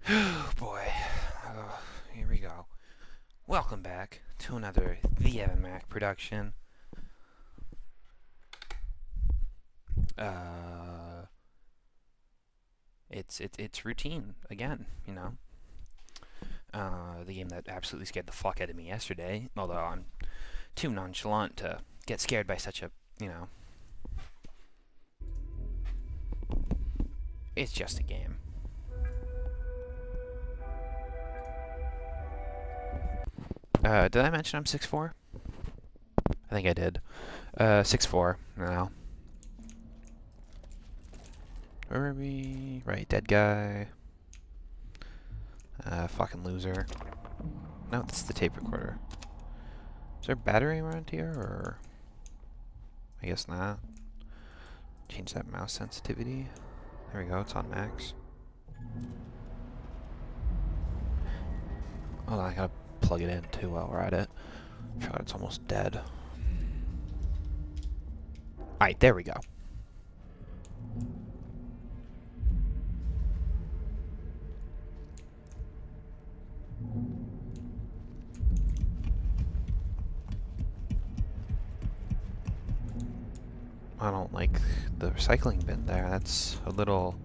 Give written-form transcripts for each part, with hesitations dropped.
Oh boy. Here we go. Welcome back to another The Evan Mac production. Uh, it's routine again, you know. The game that absolutely scared the fuck out of me yesterday. Although I'm too nonchalant to get scared by such a, you know. It's just a game. Did I mention I'm 6'4"? I think I did. 6'4" now. Where are we? Right, dead guy. Fucking loser. No, that's the tape recorder. Is there a battery around here, or? I guess not. Change that mouse sensitivity. There we go, it's on max. Hold on, I gotta plug it in too while we're at it. God, it's almost dead. Alright, there we go. I don't like the recycling bin there. That's a little...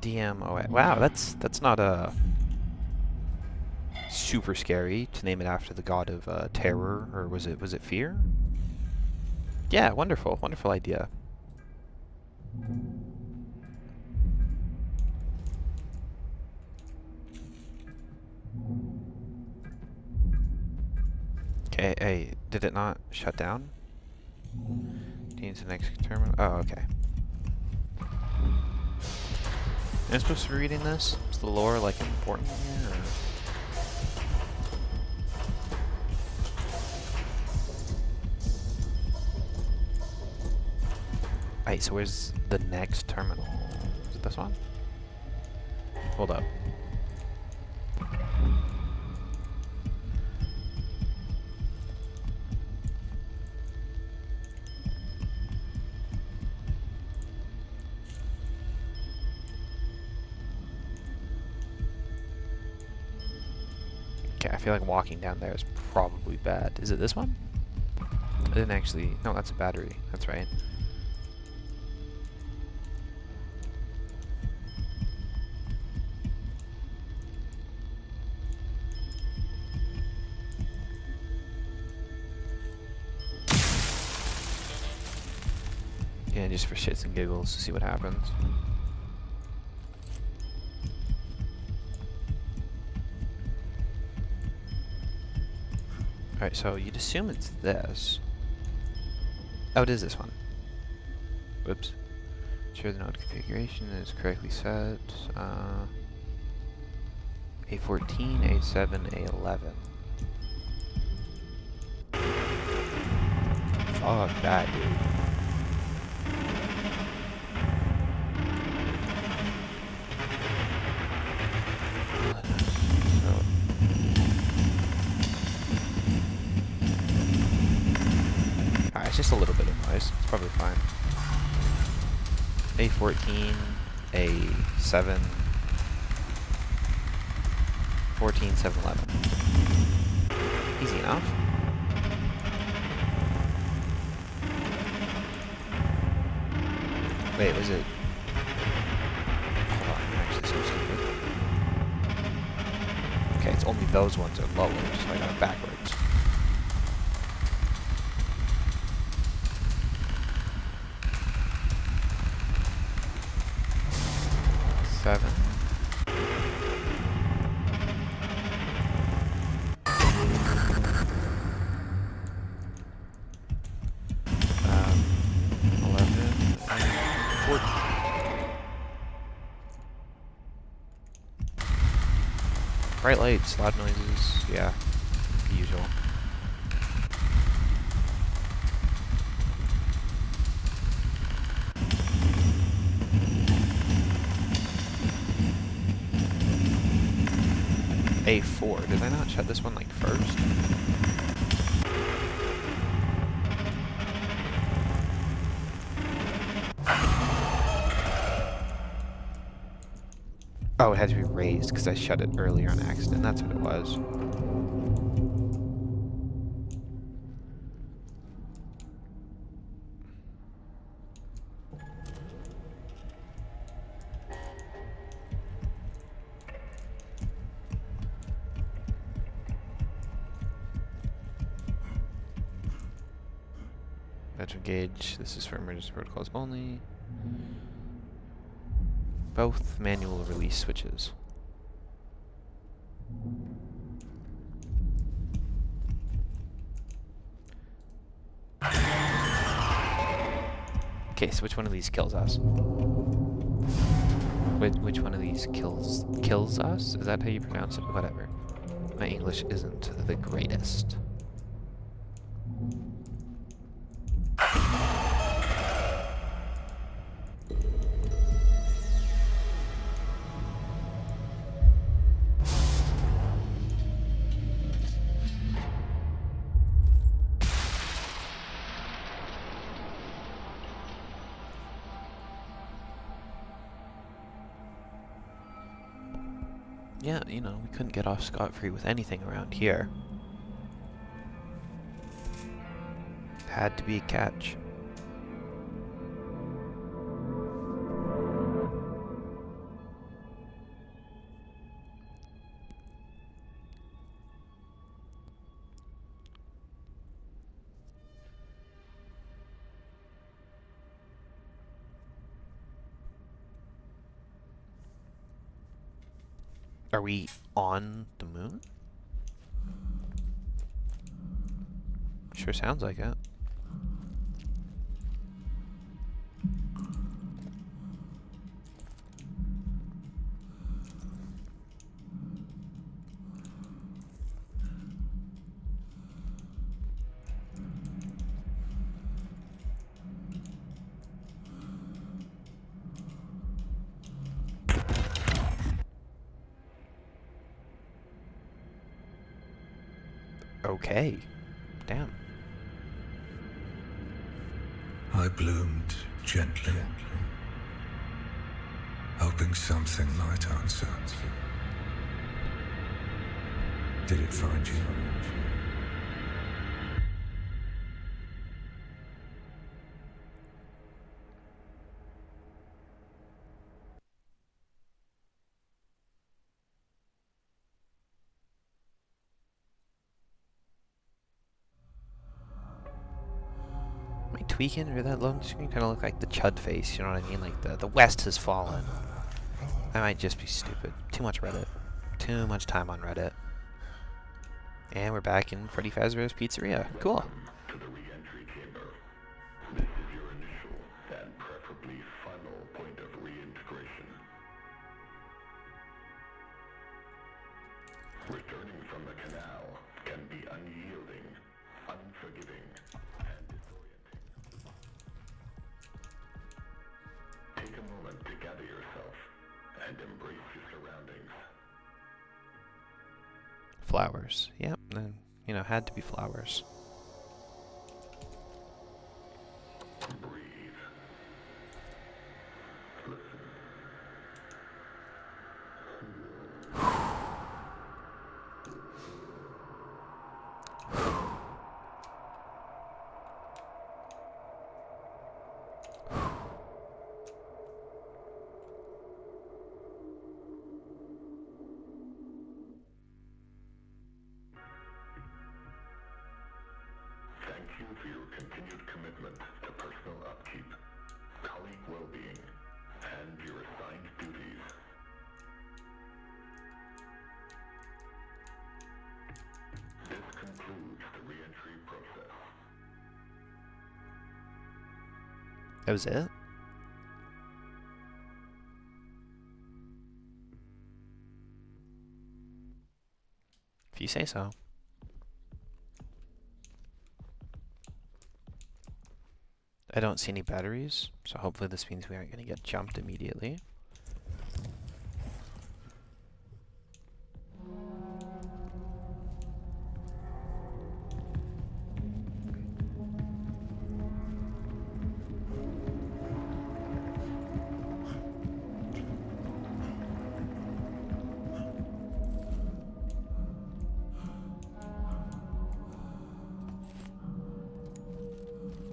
DMOA. Wow, that's not a super scary to name it after the god of terror, or was it fear? Yeah, wonderful, wonderful idea. Okay, hey, did it not shut down? Needs the next terminal. Oh, okay. Am I supposed to be reading this? Is the lore like important here? Or? Alright, so where's the next terminal? Is it this one? Hold up. Okay, I feel like walking down there is probably bad. Is it this one? I didn't actually... No, that's a battery. That's right. Yeah, just for shits and giggles to see what happens. Alright, so you'd assume it's this. Oh, it is this one. Whoops. Ensure the node configuration is correctly set. A14, A7, A11. Fuck that, dude. It's just a little bit of noise. It's probably fine. A14, A7, 14, 7, 11. Easy enough. Wait, was it? Hold on, I'm actually so stupid. Okay, it's only those ones are lower, so I got it backwards. 7. Um, 11 and 14. Bright lights, loud noises, yeah, the usual. A4. Did I not shut this one like first? Oh, it had to be raised because I shut it earlier on accident. That's what it was. Veteran gauge. This is for emergency protocols only. Both manual release switches. Okay, so which one of these kills us? Which one of these kills us? Is that how you pronounce it? Whatever. My English isn't the greatest. Yeah, you know, we couldn't get off scot-free with anything around here. Had to be a catch. Are we on the moon? Sure sounds like it. Okay. Damn. I bloomed gently, hoping something might answer. Did it find you? Am I tweaking, or that loading screen kind of look like the Chud face? You know what I mean? Like the West has fallen. I might just be stupid. Too much Reddit. Too much time on Reddit. And we're back in Freddy Fazbear's Pizzeria. Cool. To the re-entry chamber. This is your initial and preferably final point of reintegration. Returning from the canal can be unyielding, unforgiving, and disorienting. Take a moment to gather yourself and embrace your surroundings. Flowers. Yep. And, you know, had to be flowers. Breathe. Listen. Thank you for your continued commitment to personal upkeep, colleague well-being, and your assigned duties. This concludes the re-entry process. That was it? If you say so. I don't see any batteries, so hopefully this means we aren't going to get jumped immediately.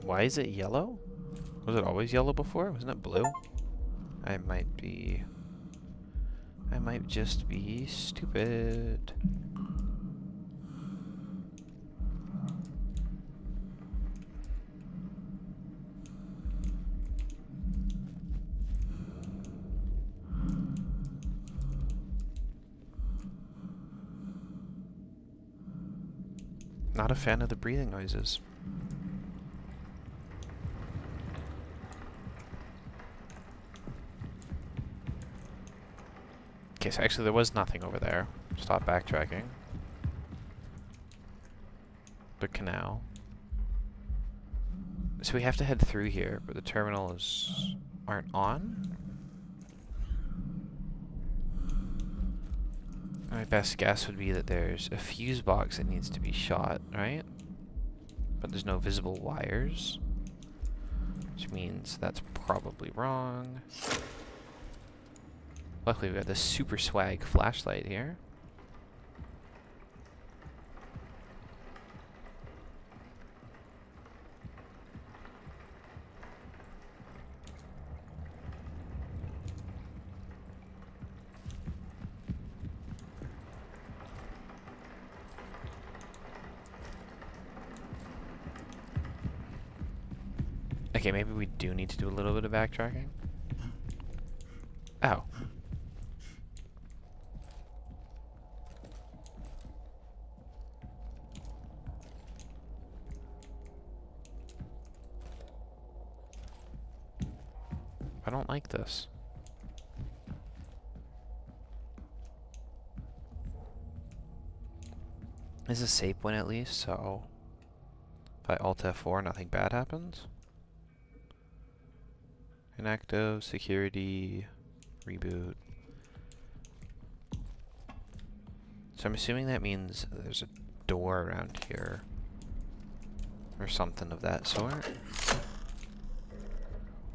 Why is it yellow? Was it always yellow before? Wasn't it blue? I might just be stupid. Not a fan of the breathing noises. Okay, so actually there was nothing over there. Stop backtracking. The canal. So we have to head through here, but the terminals aren't on? My best guess would be that there's a fuse box that needs to be shot, right? But there's no visible wires. Which means that's probably wrong. Luckily, we've got this super swag flashlight here. Okay, maybe we do need to do a little bit of backtracking. Oh. I don't like this. This is a save point at least, so if I Alt F4, nothing bad happens. Inactive, security, reboot. So I'm assuming that means there's a door around here. Or something of that sort.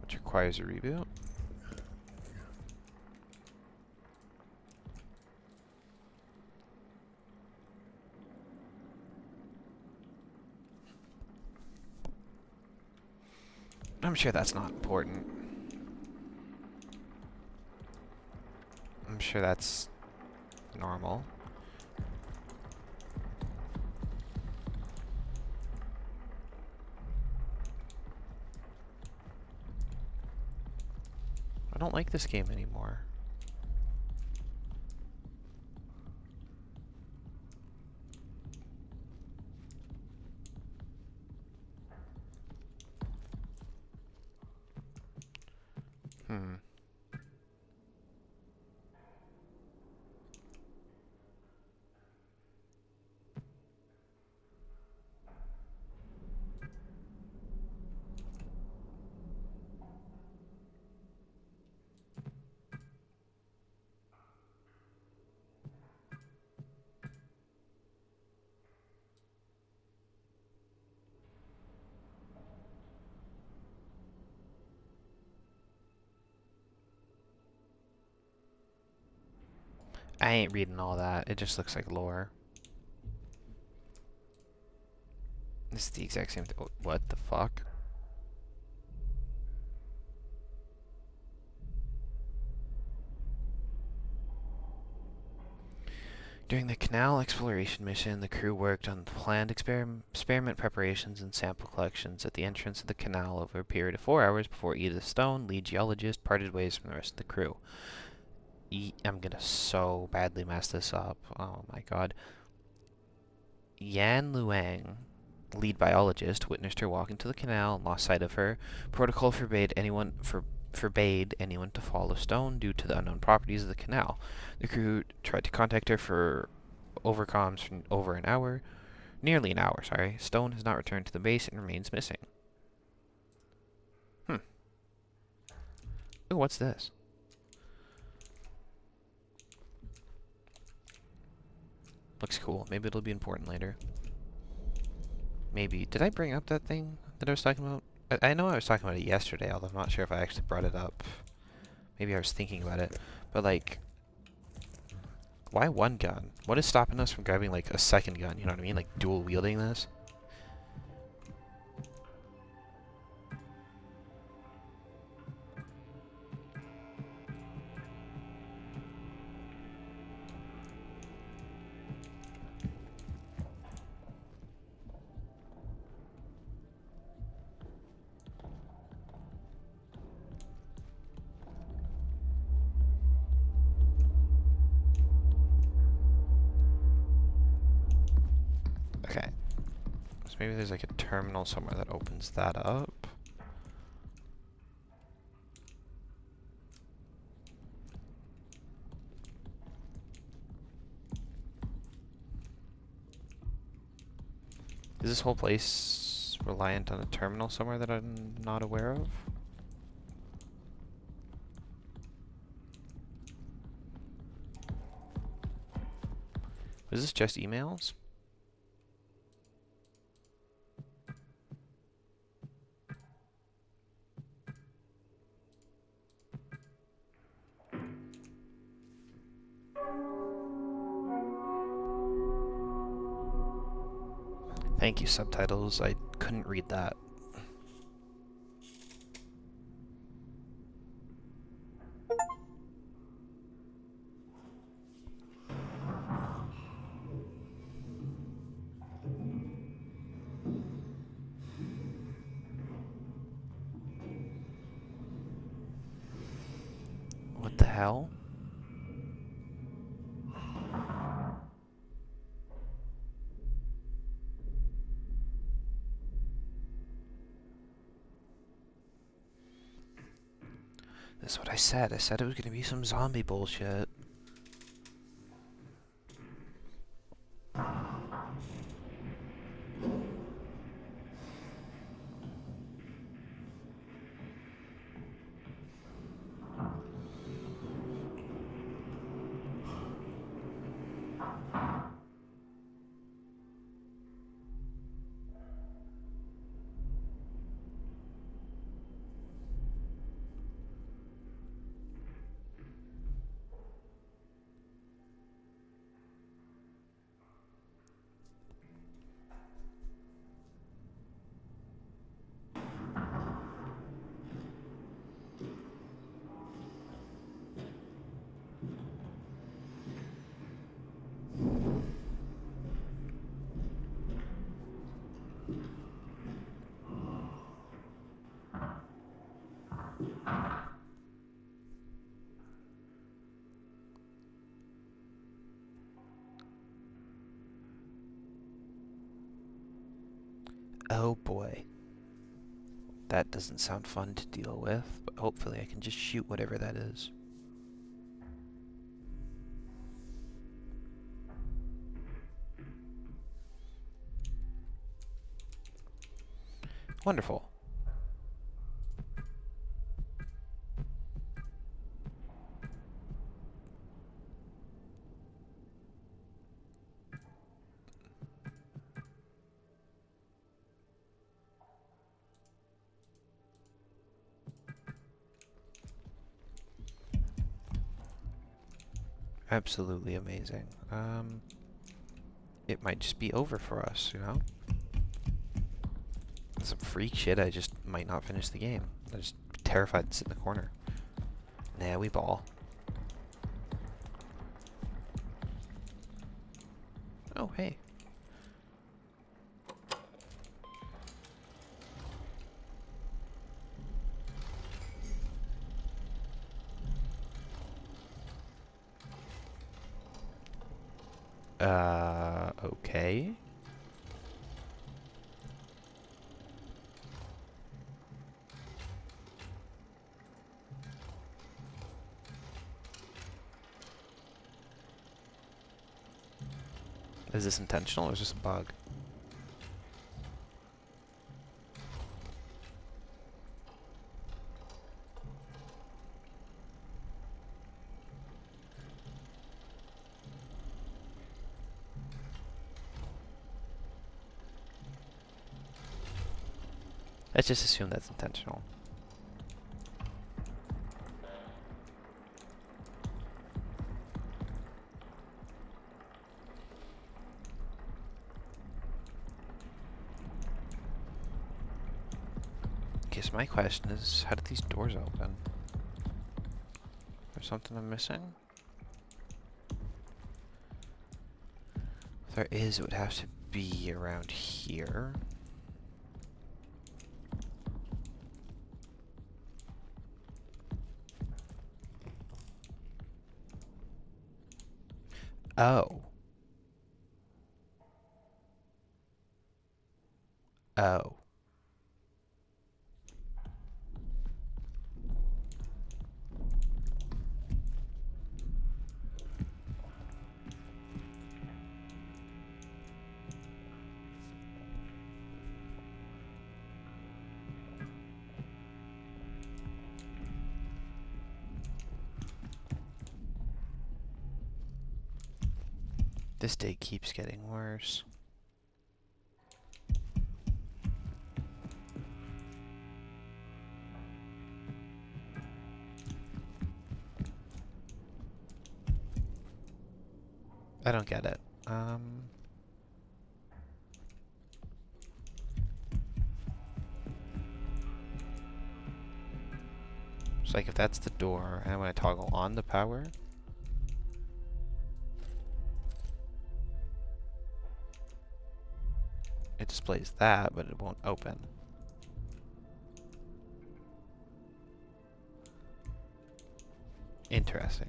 Which requires a reboot. I'm sure that's not important. I'm sure that's normal. I don't like this game anymore. I ain't reading all that. It just looks like lore. This is the exact same thing. What the fuck? During the canal exploration mission, the crew worked on planned experiment preparations and sample collections at the entrance of the canal over a period of 4 hours before Edith Stone, lead geologist, parted ways from the rest of the crew. I'm gonna so badly mess this up. Oh my god. Yan Luang, lead biologist, witnessed her walk into the canal and lost sight of her. Protocol forbade anyone to follow Stone due to the unknown properties of the canal. The crew tried to contact her for overcoms for nearly an hour, sorry. Stone has not returned to the base and remains missing. Ooh, what's this? Looks cool. Maybe it'll be important later. Maybe. Did I bring up that thing that I was talking about? I know I was talking about it yesterday, although I'm not sure if I actually brought it up. Maybe I was thinking about it. But, like, why one gun? What is stopping us from grabbing, like, a second gun? You know what I mean? Like, dual wielding this? So maybe there's like a terminal somewhere that opens that up. Is this whole place reliant on a terminal somewhere that I'm not aware of? Is this just emails? Thank you, subtitles. I couldn't read that. What the hell? That's what I said. I said it was gonna be some zombie bullshit. Oh boy. That doesn't sound fun to deal with, but hopefully I can just shoot whatever that is. Wonderful. Absolutely amazing. It might just be over for us, you know? Some freak shit, I just might not finish the game. I'm just terrified to sit in the corner. Nah, we ball. Oh, hey. Okay. Is this intentional or is this a bug? Let's just assume that's intentional. Guess my question is, how did these doors open? There's something I'm missing? If there is, it would have to be around here. Oh. Oh. This day keeps getting worse. I don't get it. It's like if that's the door, and when I toggle on the power, it displays that, but it won't open. Interesting.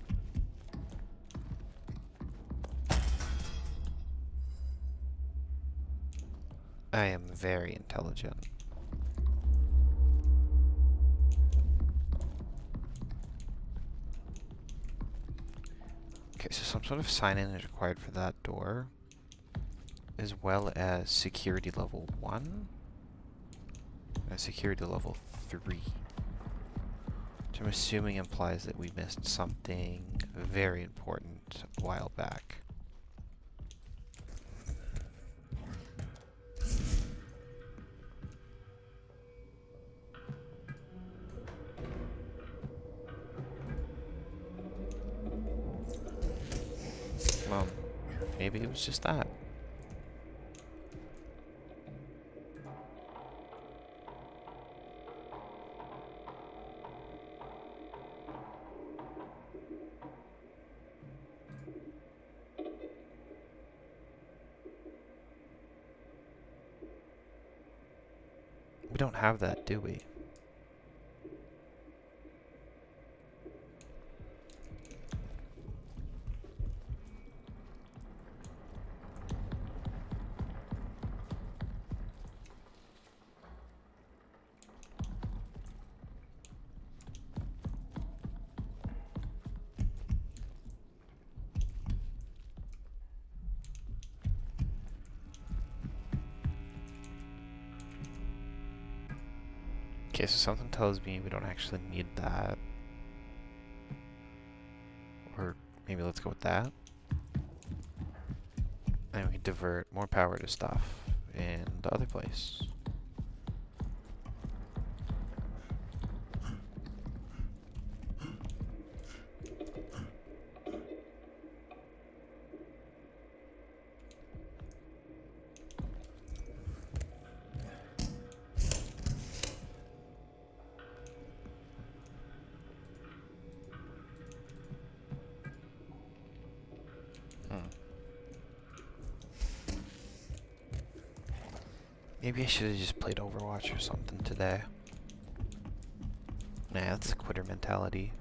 I am very intelligent. Okay, so some sort of sign-in is required for that door, as well as security level 1 and security level 3. Which I'm assuming implies that we missed something very important a while back. Well, maybe it was just that. We don't have that, do we? Okay, so something tells me we don't actually need that. Or maybe let's go with that. And we can divert more power to stuff in the other place. Maybe I should have just played Overwatch or something today. Nah, that's a quitter mentality.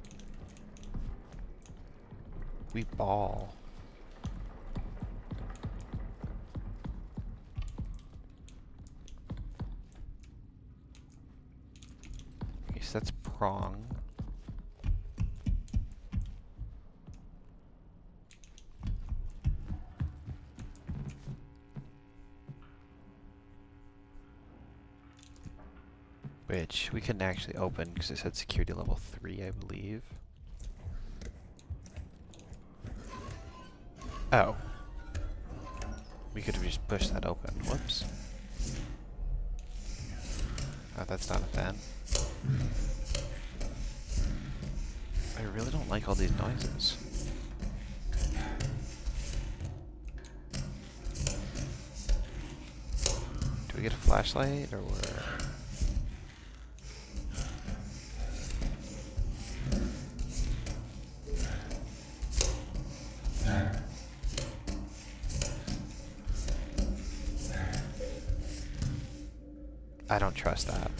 We ball. Okay, so that's prong. Which we couldn't actually open because it said security level 3, I believe. Oh. We could have just pushed that open. Whoops. Oh, that's not a vent. I really don't like all these noises. Do we get a flashlight or where? I don't trust that.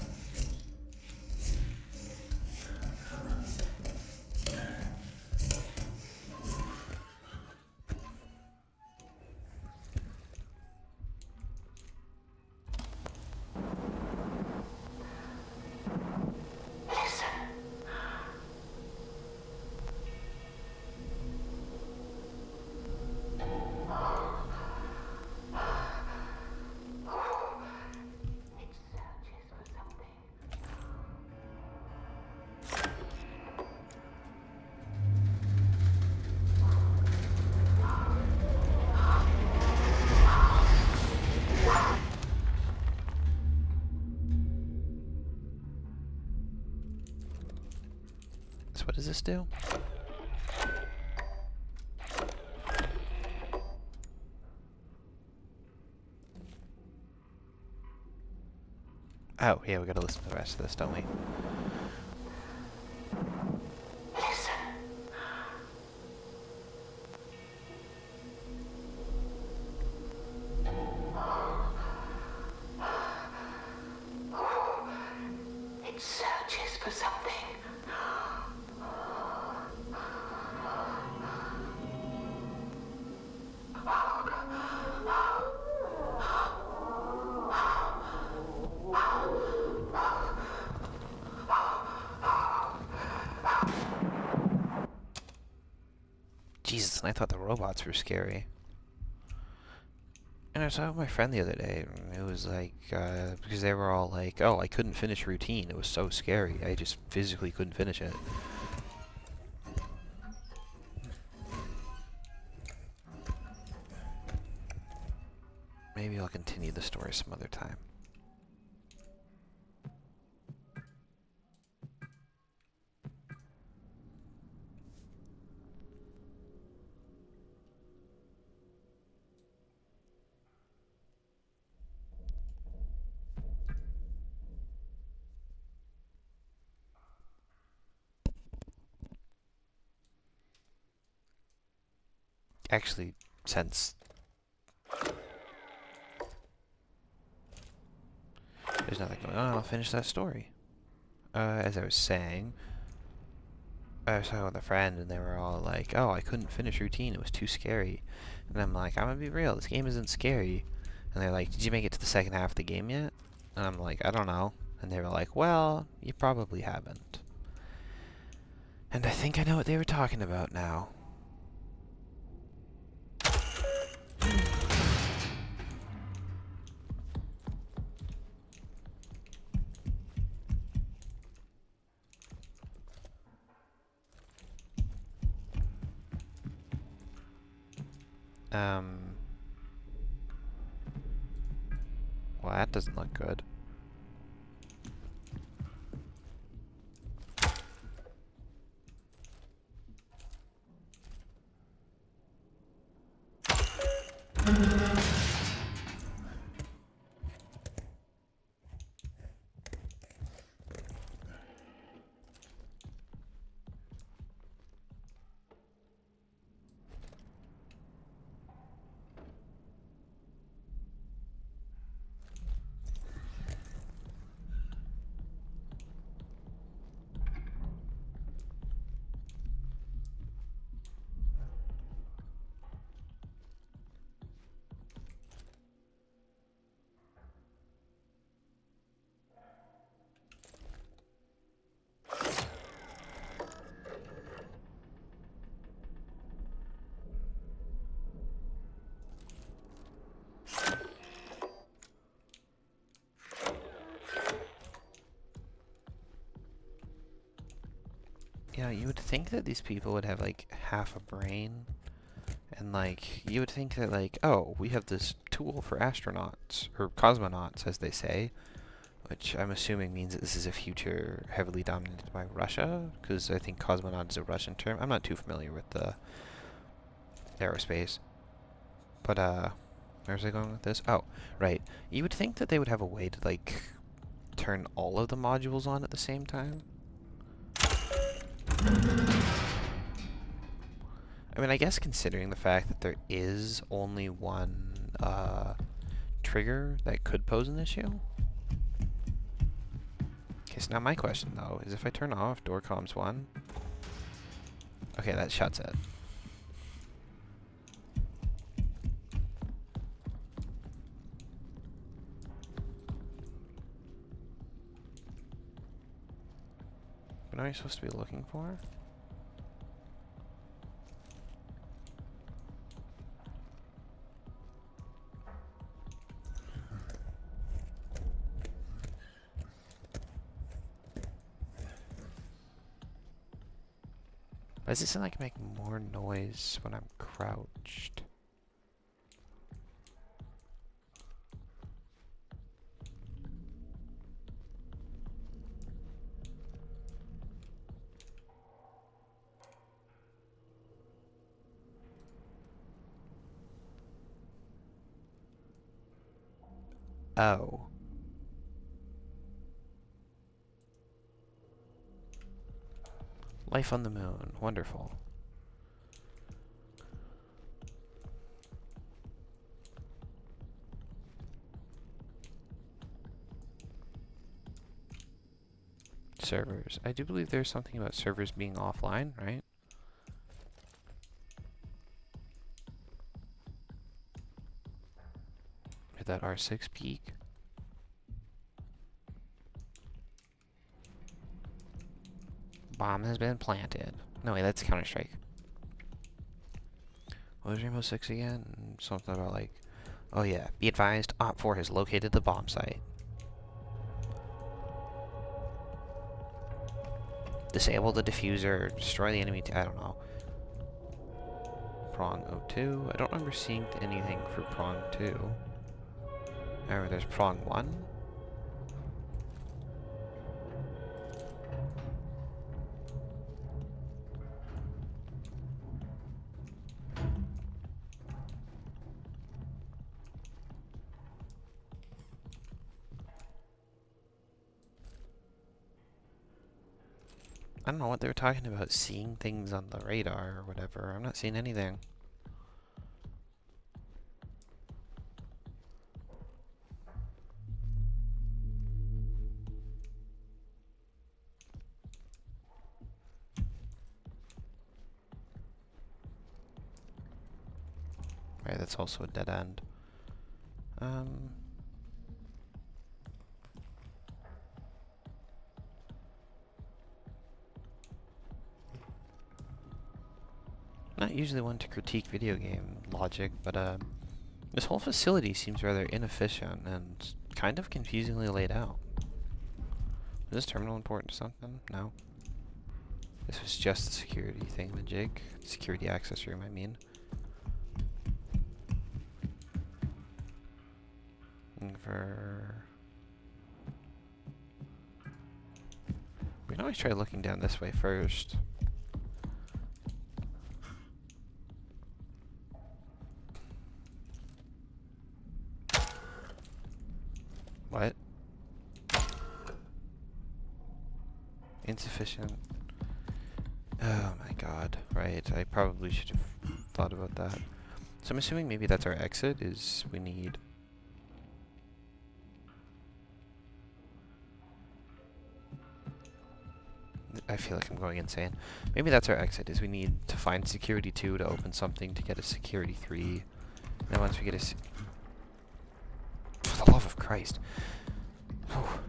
this do? Oh, yeah, we gotta listen to the rest of this, don't we? Listen. It searches for something. Jesus, I thought the robots were scary. And I was talking with my friend the other day, and it was like, because they were all like, oh, I couldn't finish routine. It was so scary. I just physically couldn't finish it. Maybe I'll continue the story some other time. Actually, since there's nothing going on, I'll finish that story. As I was saying, I was talking with a friend, and they were all like, oh, I couldn't finish routine. It was too scary. And I'm like, I'm gonna be real. This game isn't scary. And they're like, did you make it to the second half of the game yet? And I'm like, I don't know. And they were like, well, you probably haven't. And I think I know what they were talking about now. Well, that doesn't look good. Yeah, you would think that these people would have, like, half a brain. And, like, you would think that, like, oh, we have this tool for astronauts, or cosmonauts, as they say. Which I'm assuming means that this is a future heavily dominated by Russia, because I think cosmonaut is a Russian term. I'm not too familiar with the aerospace. But, where was I going with this? Oh, right. You would think that they would have a way to, like, turn all of the modules on at the same time. I mean, I guess considering the fact that there is only one trigger that could pose an issue. Okay, so now my question, though, is if I turn off door comms 1... Okay, that shuts it. What am I supposed to be looking for? Why does it sound like I make more noise when I'm crouched? Oh. Life on the moon. Wonderful. Servers. I do believe there's something about servers being offline, right? Hit that R6 peak. Bomb has been planted. No, wait, that's Counter-Strike. What was Rainbow Six again? Something about like, oh yeah, be advised, Op 4 has located the bomb site. Disable the diffuser, destroy the enemy, I don't know. Prong 02. I don't remember seeing anything for Prong 2. However, there's Prong 1. I don't know what they were talking about, seeing things on the radar or whatever. I'm not seeing anything. Right, that's also a dead end. Not usually one to critique video game logic, but this whole facility seems rather inefficient and kind of confusingly laid out. Is this terminal important to something? No. This was just a security thingamajig. Security access room, I mean. We can always try looking down this way first. What? Insufficient. Oh my god. Right, I probably should have thought about that. So I'm assuming maybe that's our exit, is we need... I feel like I'm going insane. Maybe that's our exit, is we need to find security 2 to open something to get a security 3. And then once we get a... For the love of Christ. Oh.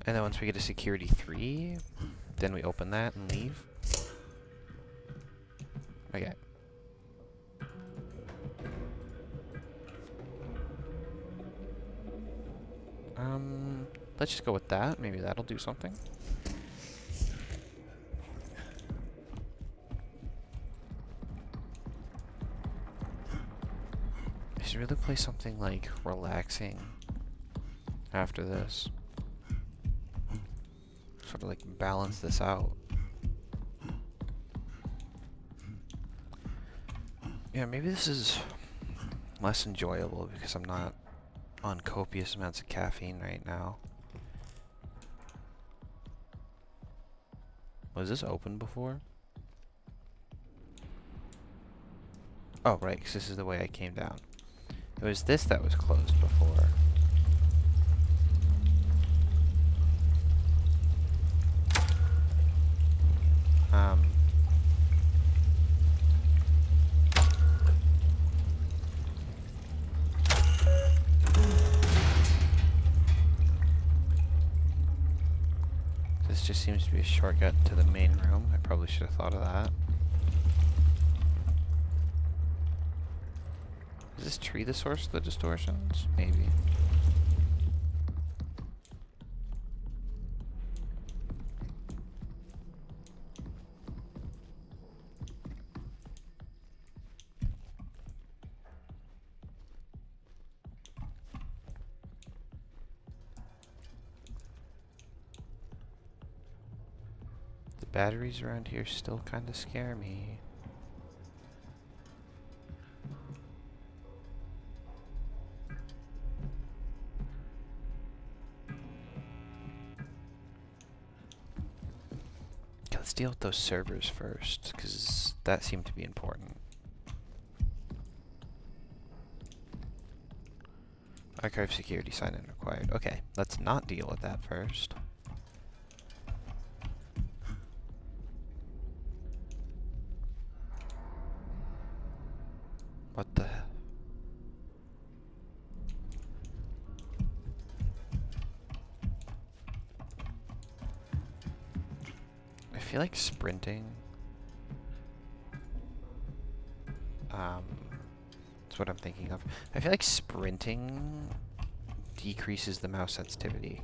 And then once we get a security 3, then we open that and leave. Okay. Let's just go with that. Maybe that'll do something. I should really play something like relaxing after this. Sort of like balance this out. Yeah, maybe this is less enjoyable because I'm not on copious amounts of caffeine right now. Was this open before? Oh, right, because this is the way I came down. It was this that was closed before. This just seems to be a shortcut to the main room. I probably should have thought of that. Is this tree the source of the distortions? Maybe. The batteries around here still kind of scare me. Let's deal with those servers first, because that seemed to be important. Archive security sign-in required. Okay, let's not deal with that first. What the hell? I feel like sprinting. That's what I'm thinking of. I feel like sprinting decreases the mouse sensitivity.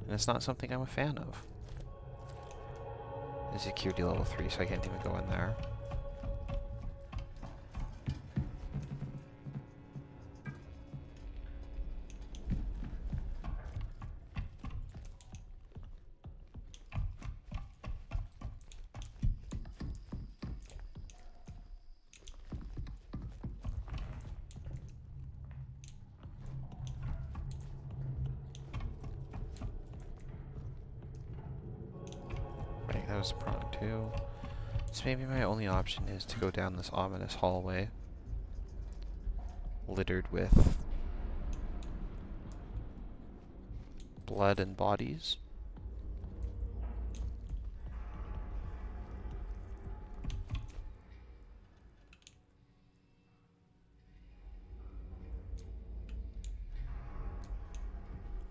And it's not something I'm a fan of. It's security level 3, so I can't even go in there. Right, that was prong 2. So maybe my only option is to go down this ominous hallway. Littered with blood and bodies.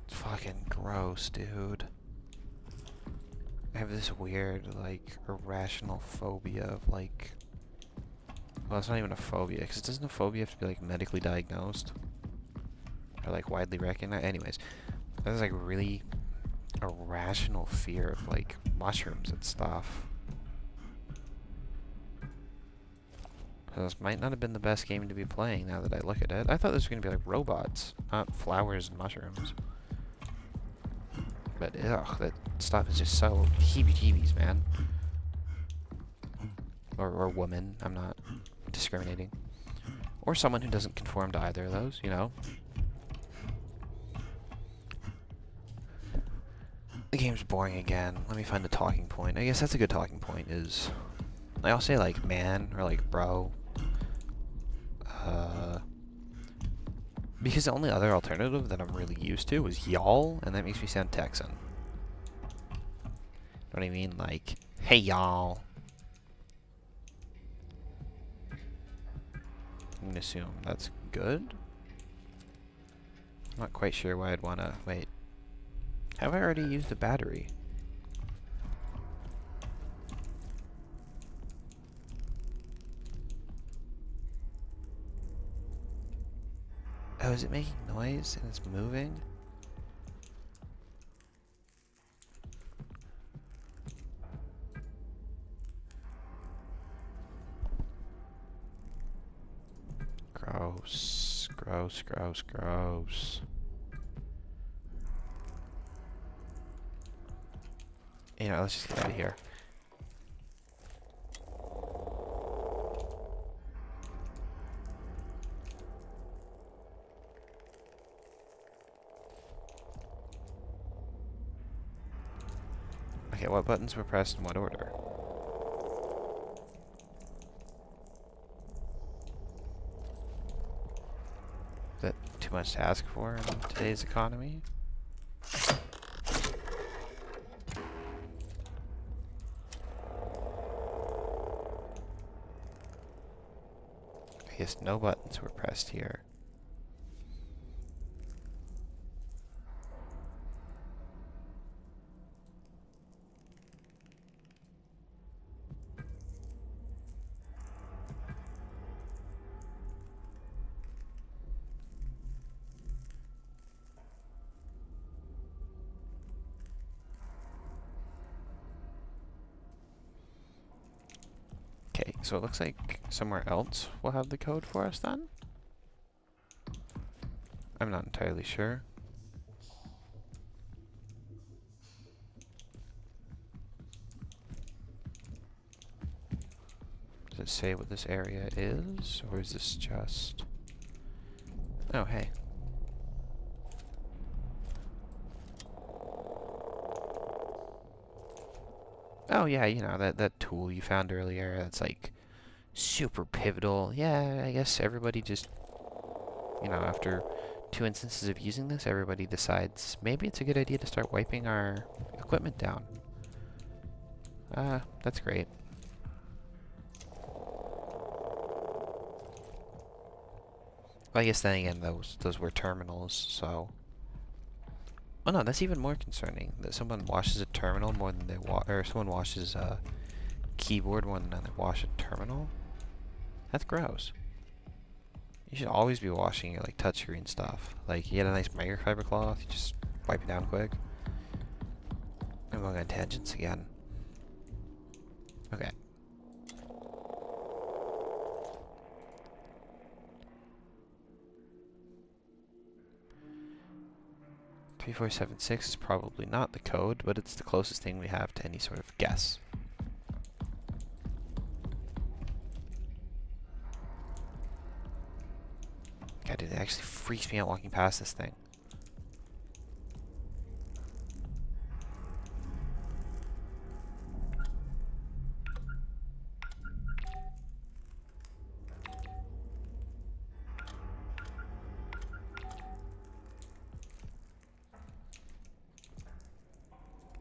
It's fucking gross, dude. I have this weird, like, irrational phobia of, like... Well, it's not even a phobia, because doesn't a phobia have to be, like, medically diagnosed? Or, like, widely recognized? Anyways, there's, like, really irrational fear of, like, mushrooms and stuff. So this might not have been the best game to be playing now that I look at it. I thought this was going to be, like, robots, not flowers and mushrooms. But, ugh, that stuff is just so heebie-jeebies, man. Or woman, I'm not discriminating. Or someone who doesn't conform to either of those, you know? The game's boring again. Let me find the talking point. I guess that's a good talking point, is... I'll say, like, man, or, like, bro. Because the only other alternative that I'm really used to is y'all, and that makes me sound Texan. Know what I mean? Like, hey y'all. I'm gonna assume that's good. I'm not quite sure why I'd wanna... Wait. Have I already used a battery? Oh, is it making noise and it's moving? Gross. Gross, gross, gross. You know, let's just get out of here. Okay, what buttons were pressed in what order? Is that too much to ask for in today's economy? I guess no buttons were pressed here. Okay, so it looks like somewhere else will have the code for us then? I'm not entirely sure. Does it say what this area is, or is this just... Oh, hey. oh yeah, you know, that tool you found earlier that's like super pivotal. Yeah, I guess everybody just, you know, after 2 instances of using this, everybody decides maybe it's a good idea to start wiping our equipment down. That's great. Well, I guess then again, those were terminals, so... Oh no, that's even more concerning, that someone washes a terminal more than they or someone washes a keyboard more than they wash a terminal? That's gross. You should always be washing your, like, touchscreen stuff. Like, you get a nice microfiber cloth, you just wipe it down quick. I'm going on tangents again. Okay. .3476 is probably not the code, but it's the closest thing we have to any sort of guess. God, dude, it actually freaks me out walking past this thing.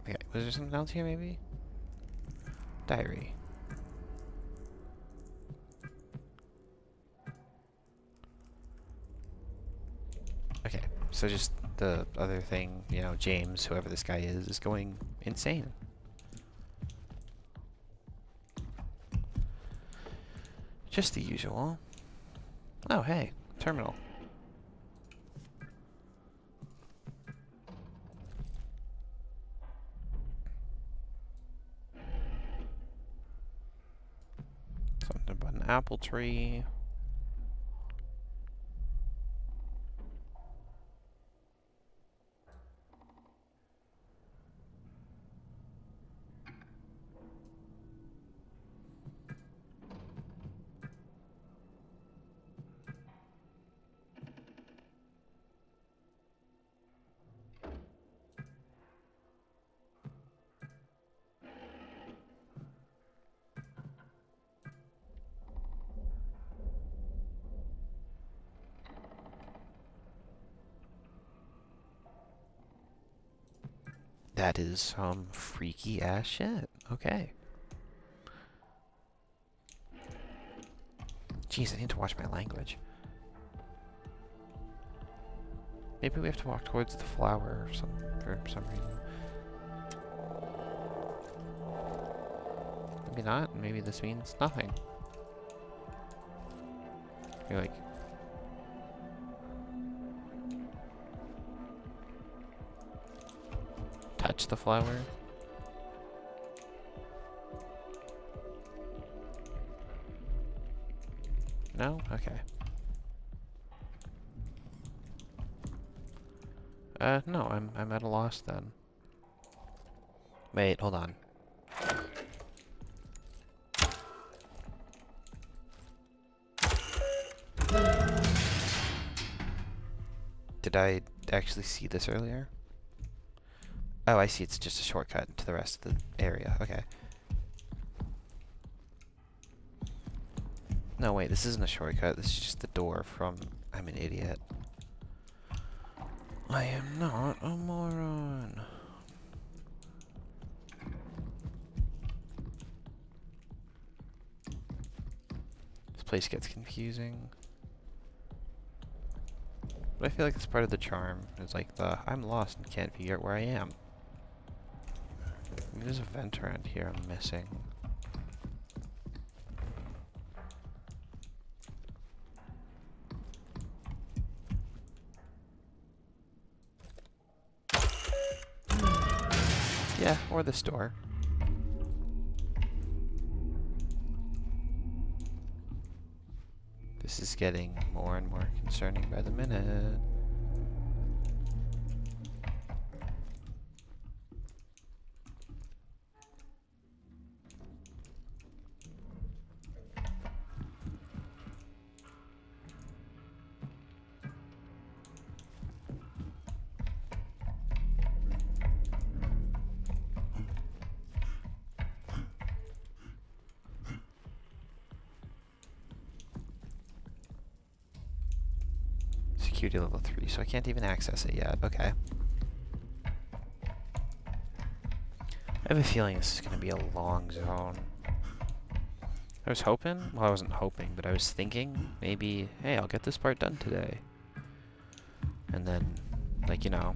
Okay, was there something else here, maybe? Diary. Okay, so just the other thing, you know, James, whoever this guy is going insane. Just the usual. Oh, hey, terminal. Something about an apple tree. That is some freaky ass shit. Okay. Jeez, I need to watch my language. Maybe we have to walk towards the flower or for some reason. Maybe not. Maybe this means nothing. You're like... touch the flower? No? Okay. No, I'm at a loss then. Wait, hold on. Did I actually see this earlier? Oh, I see, it's just a shortcut to the rest of the area. Okay. No, wait, this isn't a shortcut. This is just the door from... I'm an idiot. I am not a moron. This place gets confusing. But I feel like it's part of the charm. It's like the, I'm lost and can't figure out where I am. Maybe there's a vent around here I'm missing. Yeah, or this door. This is getting more and more concerning by the minute. security level 3, so I can't even access it yet. Okay. I have a feeling this is going to be a long zone. I was hoping, well, I wasn't hoping, but I was thinking maybe, hey, I'll get this part done today. And then, like, you know,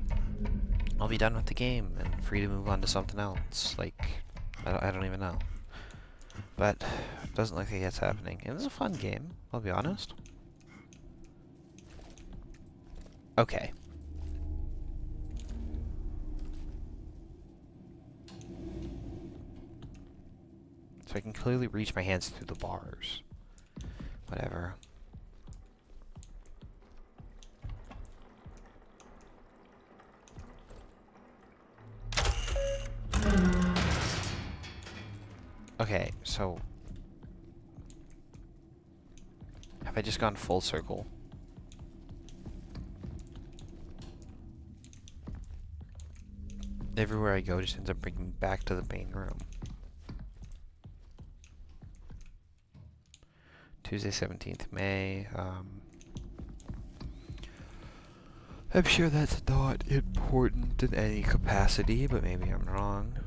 I'll be done with the game and free to move on to something else. Like, I don't even know. But it doesn't look like that's happening. It was a fun game, I'll be honest. Okay. So I can clearly reach my hands through the bars. Whatever. Okay, so... have I just gone full circle? Everywhere I go just ends up bringing me back to the main room. Tuesday, 17th May. I'm sure that's not important in any capacity, but maybe I'm wrong.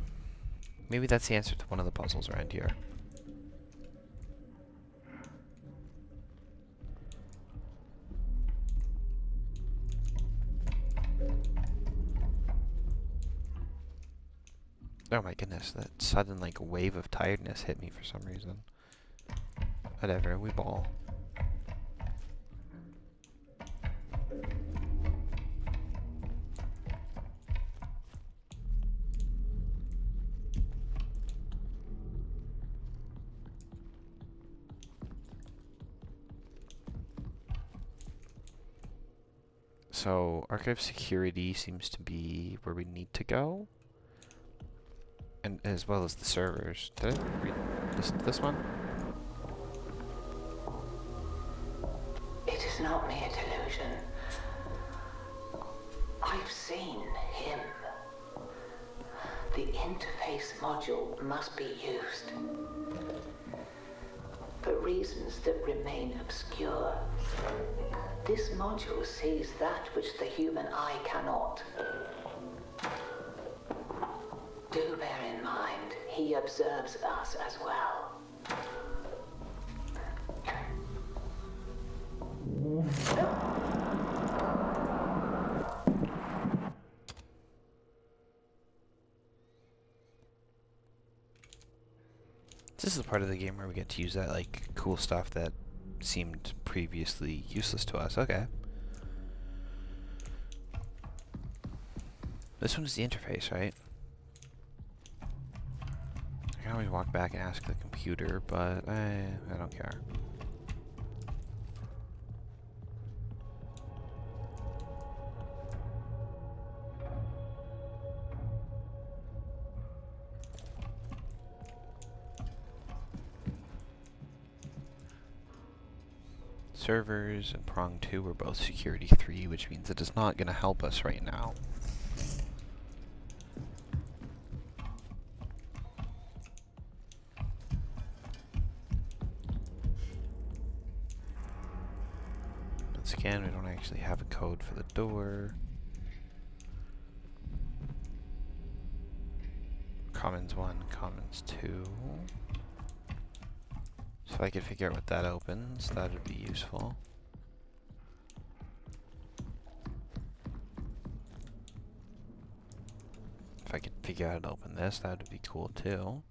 Maybe that's the answer to one of the puzzles around here. Oh my goodness, that sudden like wave of tiredness hit me for some reason. Whatever, we ball. So, archive security seems to be where we need to go. And as well as the servers. Did I read this one? It is not mere delusion. I've seen him. The interface module must be used. For reasons that remain obscure. This module sees that which the human eye cannot. Do bear in mind, he observes us as well. This is the part of the game where we get to use that, like, cool stuff that seemed previously useless to us. Okay. This one is the interface, right? I can always walk back and ask the computer, but I don't care. Servers and prong 2 are both security 3, which means it is not going to help us right now. Once again, we don't actually have a code for the door. Commons 1, Commons 2. So if I could figure out what that opens, that would be useful. If I could figure out how to open this, that would be cool too.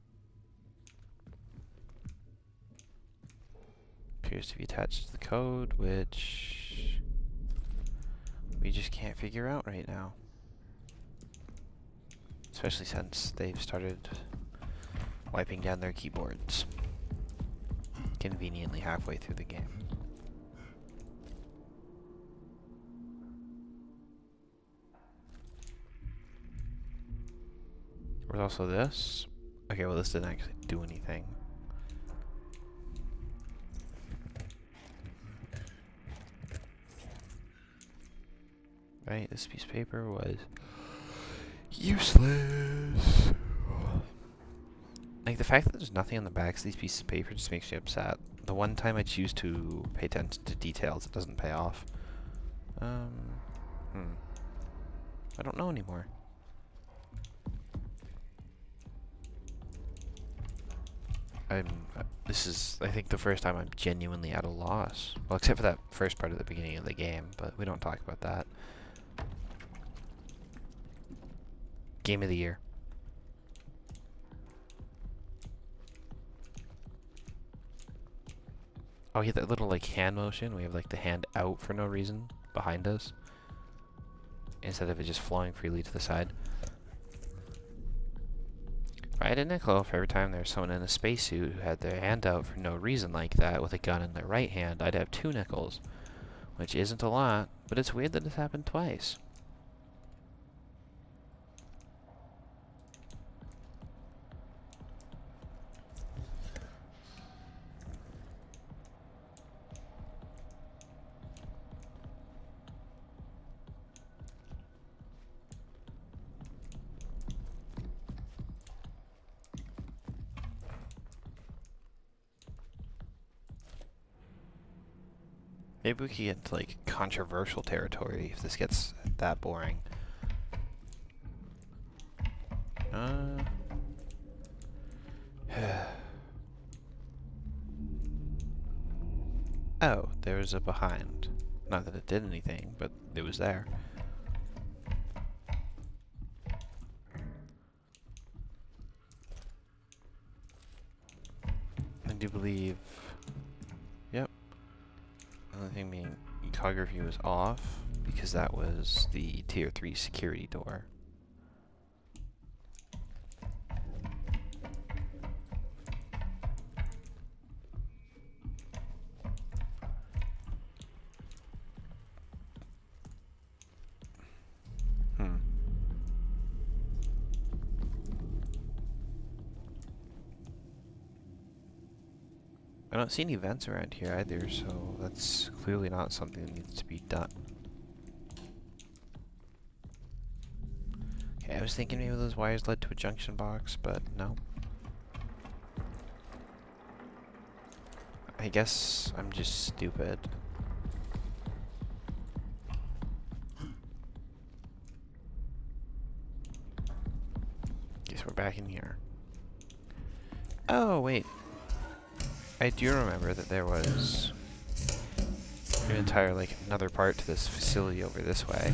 Appears to be attached to the code, which we just can't figure out right now. Especially since they've started wiping down their keyboards. Conveniently halfway through the game. There's also this. Okay, well this didn't actually do anything. Right, this piece of paper was useless. Like, the fact that there's nothing on the backs of these pieces of paper just makes me upset. The one time I choose to pay attention to details, it doesn't pay off. Um, I don't know anymore. This is, I think, the first time I'm genuinely at a loss. Well, except for that first part at the beginning of the game, but we don't talk about that. Game of the year. Oh, yeah, that little, like, hand motion. We have, like, the hand out for no reason behind us, instead of it just flowing freely to the side. If I had a nickel for every time there was someone in a spacesuit who had their hand out for no reason like that with a gun in their right hand, I'd have 2 nickels. Which isn't a lot, but it's weird that it's happened twice. Maybe we could get into, like, controversial territory if this gets that boring. Oh, there was a behind. Not that it did anything, but it was there. I do believe... Yep. Another thing being, ecography was off, because that was the Tier 3 security door. I don't see any vents around here either, so that's clearly not something that needs to be done. Okay, I was thinking maybe those wires led to a junction box, but no. I guess I'm just stupid. Guess we're back in here. Oh, wait. I do remember that there was an entire, like, another part to this facility over this way.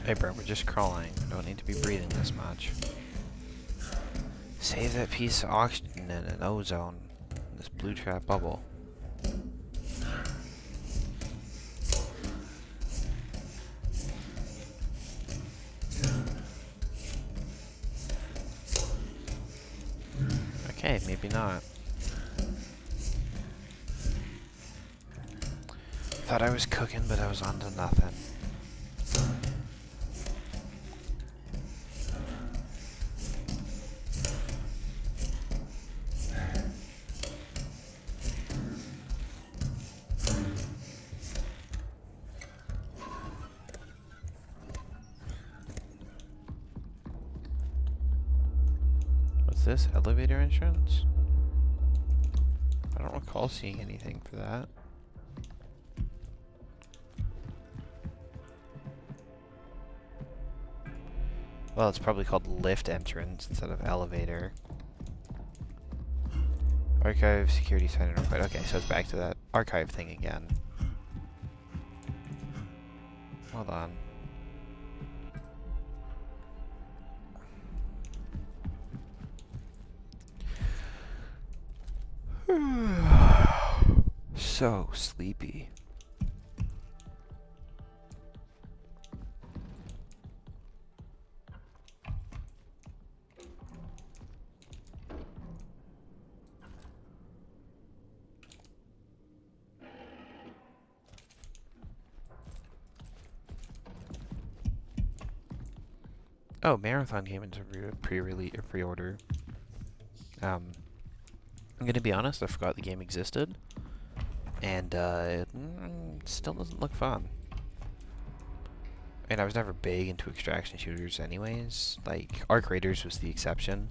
Hey bro, we're just crawling. We don't need to be breathing this much. Save that piece of oxygen and an ozone in this blue trap bubble. Okay, maybe not. Thought I was cooking, but I was onto nothing. What's this? Elevator entrance? I don't recall seeing anything for that. Well, it's probably called lift entrance instead of elevator. Archive, security center, right? Okay, so it's back to that archive thing again. Hold on. So sleepy. Oh, Marathon came into pre-order. I'm gonna be honest, I forgot the game existed, and it still doesn't look fun. And I was never big into extraction shooters anyways. Like, Arc Raiders was the exception.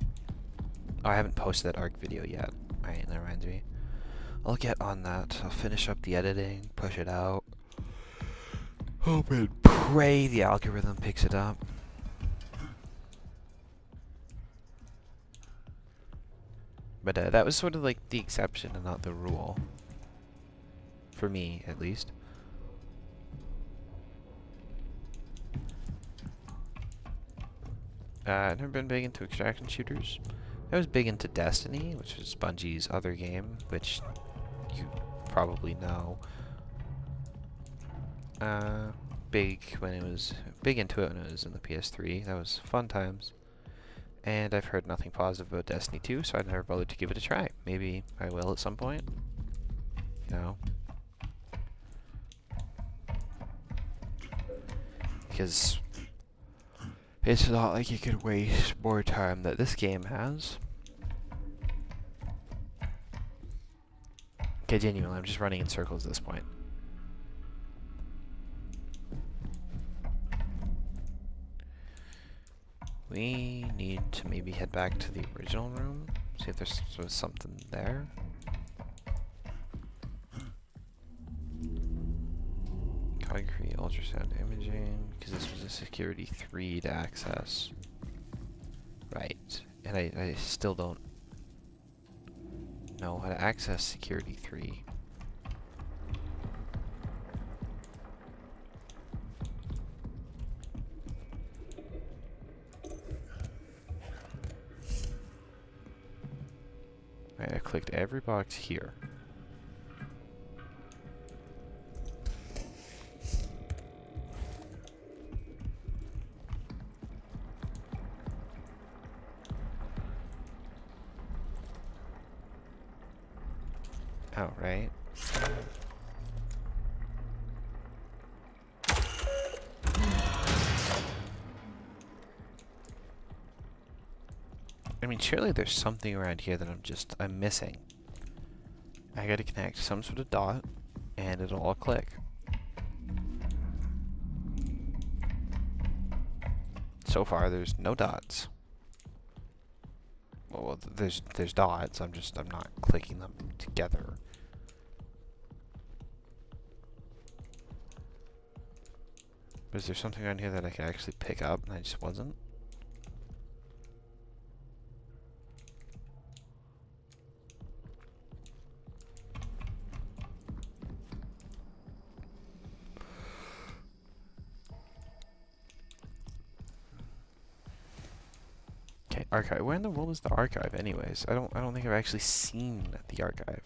Oh, I haven't posted that Arc video yet. Alright, that reminds me. I'll get on that. I'll finish up the editing, push it out. Hope and pray the algorithm picks it up. But that was sort of like the exception and not the rule. For me, at least. I've never been big into extraction shooters. I was big into Destiny, which was Bungie's other game, which you probably know. Big into it when it was in the PS3. That was fun times. And I've heard nothing positive about Destiny 2, so I never bothered to give it a try. Maybe I will at some point. You know. Because it's not like you could waste more time that this game has. Okay, genuinely, I'm just running in circles at this point. We need to maybe head back to the original room, see if there's something there. Concrete ultrasound imaging, because this was a security 3 to access. Right, and I still don't know how to access security 3. Right, I clicked every box here. Oh, right. I mean, surely there's something around here that I'm missing. I gotta connect some sort of dot, and it'll all click. So far, there's no dots. Well, there's dots. I'm not clicking them together. But is there something around here that I could actually pick up, and I just wasn't? Okay, archive. Where in the world is the archive, anyways? I don't think I've actually seen the archive.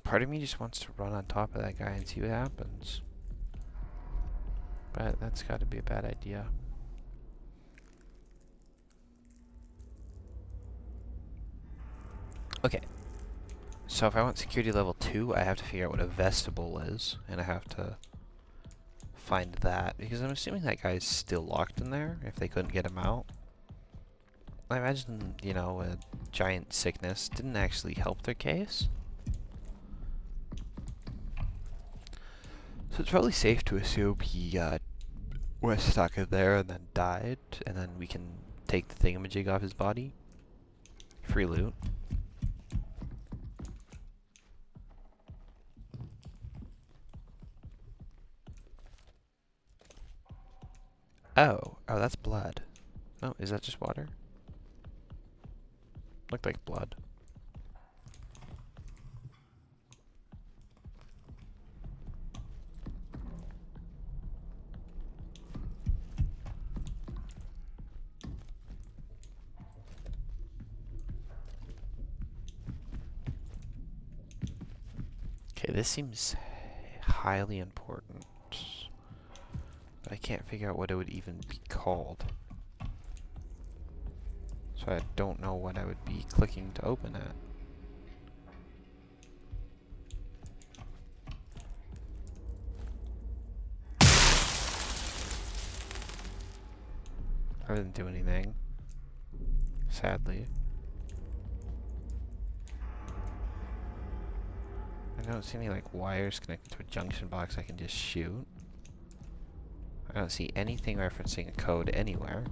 Part of me just wants to run on top of that guy and see what happens. But that's got to be a bad idea. Okay. So if I want security level 2, I have to figure out what a vestibule is. And I have to find that. Because I'm assuming that guy's still locked in there if they couldn't get him out. I imagine, you know, a giant sickness didn't actually help their case. So it's probably safe to assume he was stuck in there and then died, and then we can take the thingamajig off his body. Free loot. Oh, that's blood. No, is that just water? Looked like blood. Okay, this seems highly important. But I can't figure out what it would even be called. So I don't know what I would be clicking to open it. I didn't do anything. Sadly. I don't see any like wires connected to a junction box I can just shoot. I don't see anything referencing a code anywhere.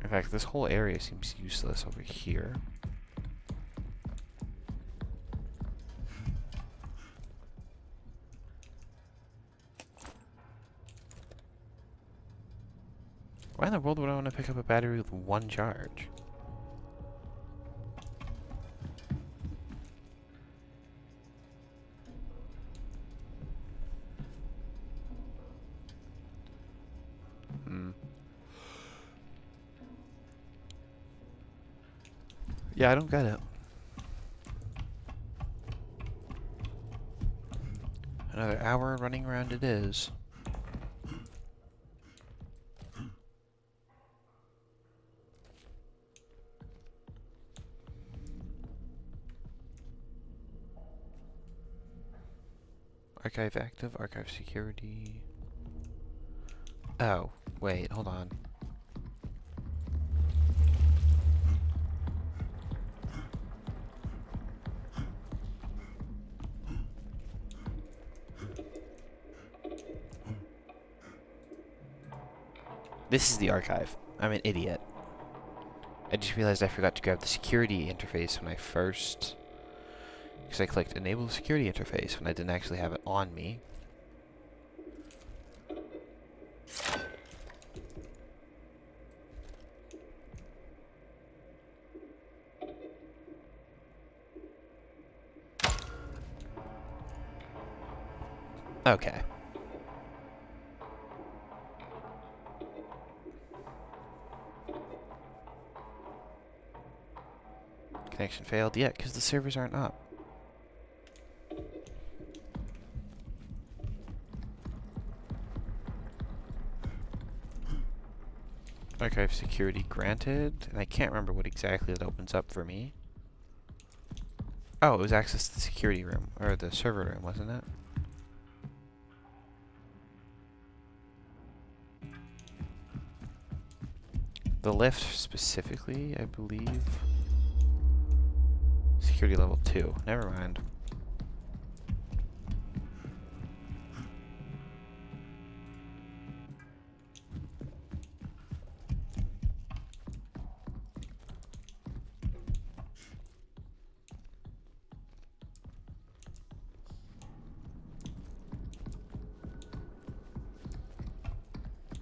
In fact, this whole area seems useless over here. Why in the world would I want to pick up a battery with one charge? Yeah, I don't get it. Another hour running around it is. Archive active, archive security. Oh, wait, hold on. This is the archive. I'm an idiot. I just realized I forgot to grab the security interface when I first... Because I clicked enable security interface when I didn't actually have it on me. Okay. Connection failed. Yeah, because the servers aren't up. Archive security granted, and I can't remember what exactly that opens up for me. Oh, it was access to the security room, or the server room, wasn't it? The lift specifically, I believe. Security level 2. Never mind.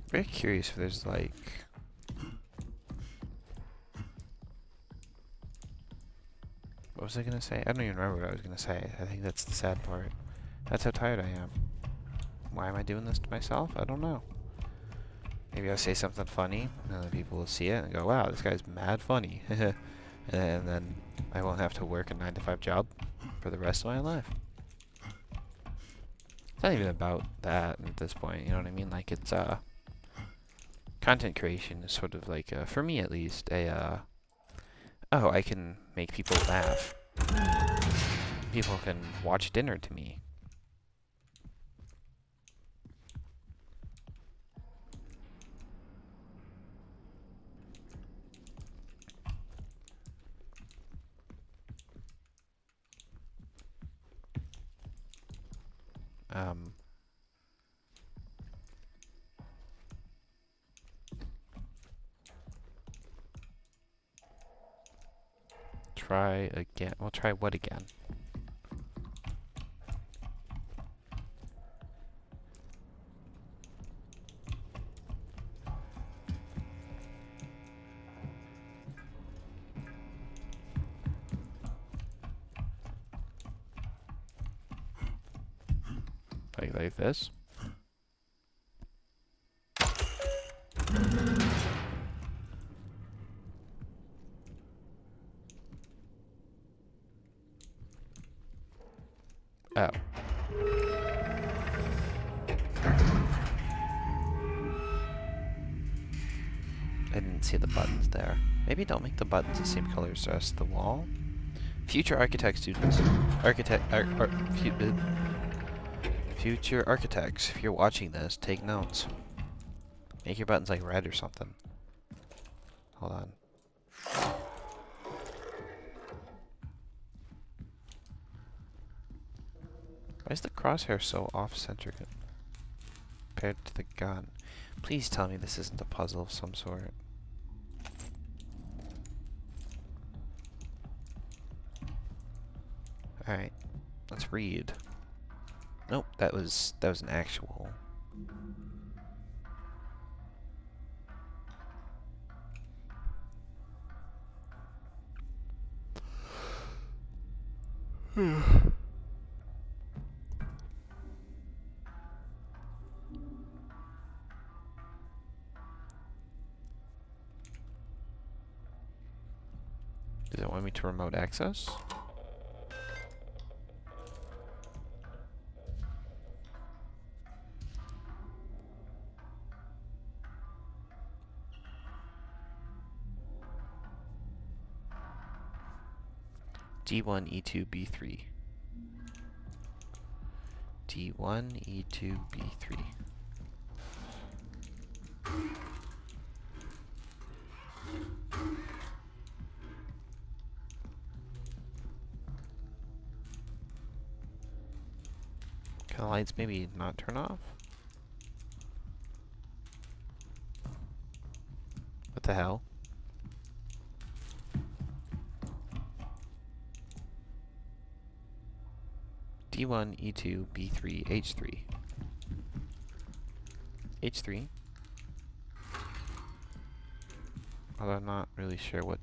Very curious if there's like... What was I gonna say? I don't even remember what I was gonna say. I think that's the sad part. That's how tired I am. Why am I doing this to myself? I don't know. Maybe I'll say something funny, and then people will see it and go, wow, this guy's mad funny. and then I won't have to work a 9-to-5 job for the rest of my life. It's not even about that at this point, you know what I mean? Like, it's, content creation is sort of like, for me at least, oh, I can make people laugh. People can watch dinner to me. Try again. We'll try what again? Like this? Oh. I didn't see the buttons there. Maybe don't make the buttons the same color as the rest of the wall. Future architect students. Future architects, if you're watching this, take notes. Make your buttons like red or something. Hold on. Why is the crosshair so off-center compared to the gun? Please tell me this isn't a puzzle of some sort. Alright, let's read. Nope, that was an actual. Does it want me to remote access? D1, E2, B3. D1, E2, B3. Can the lights maybe not turn off? What the hell? D1, E2, B3, H3. H3. Although I'm not really sure what...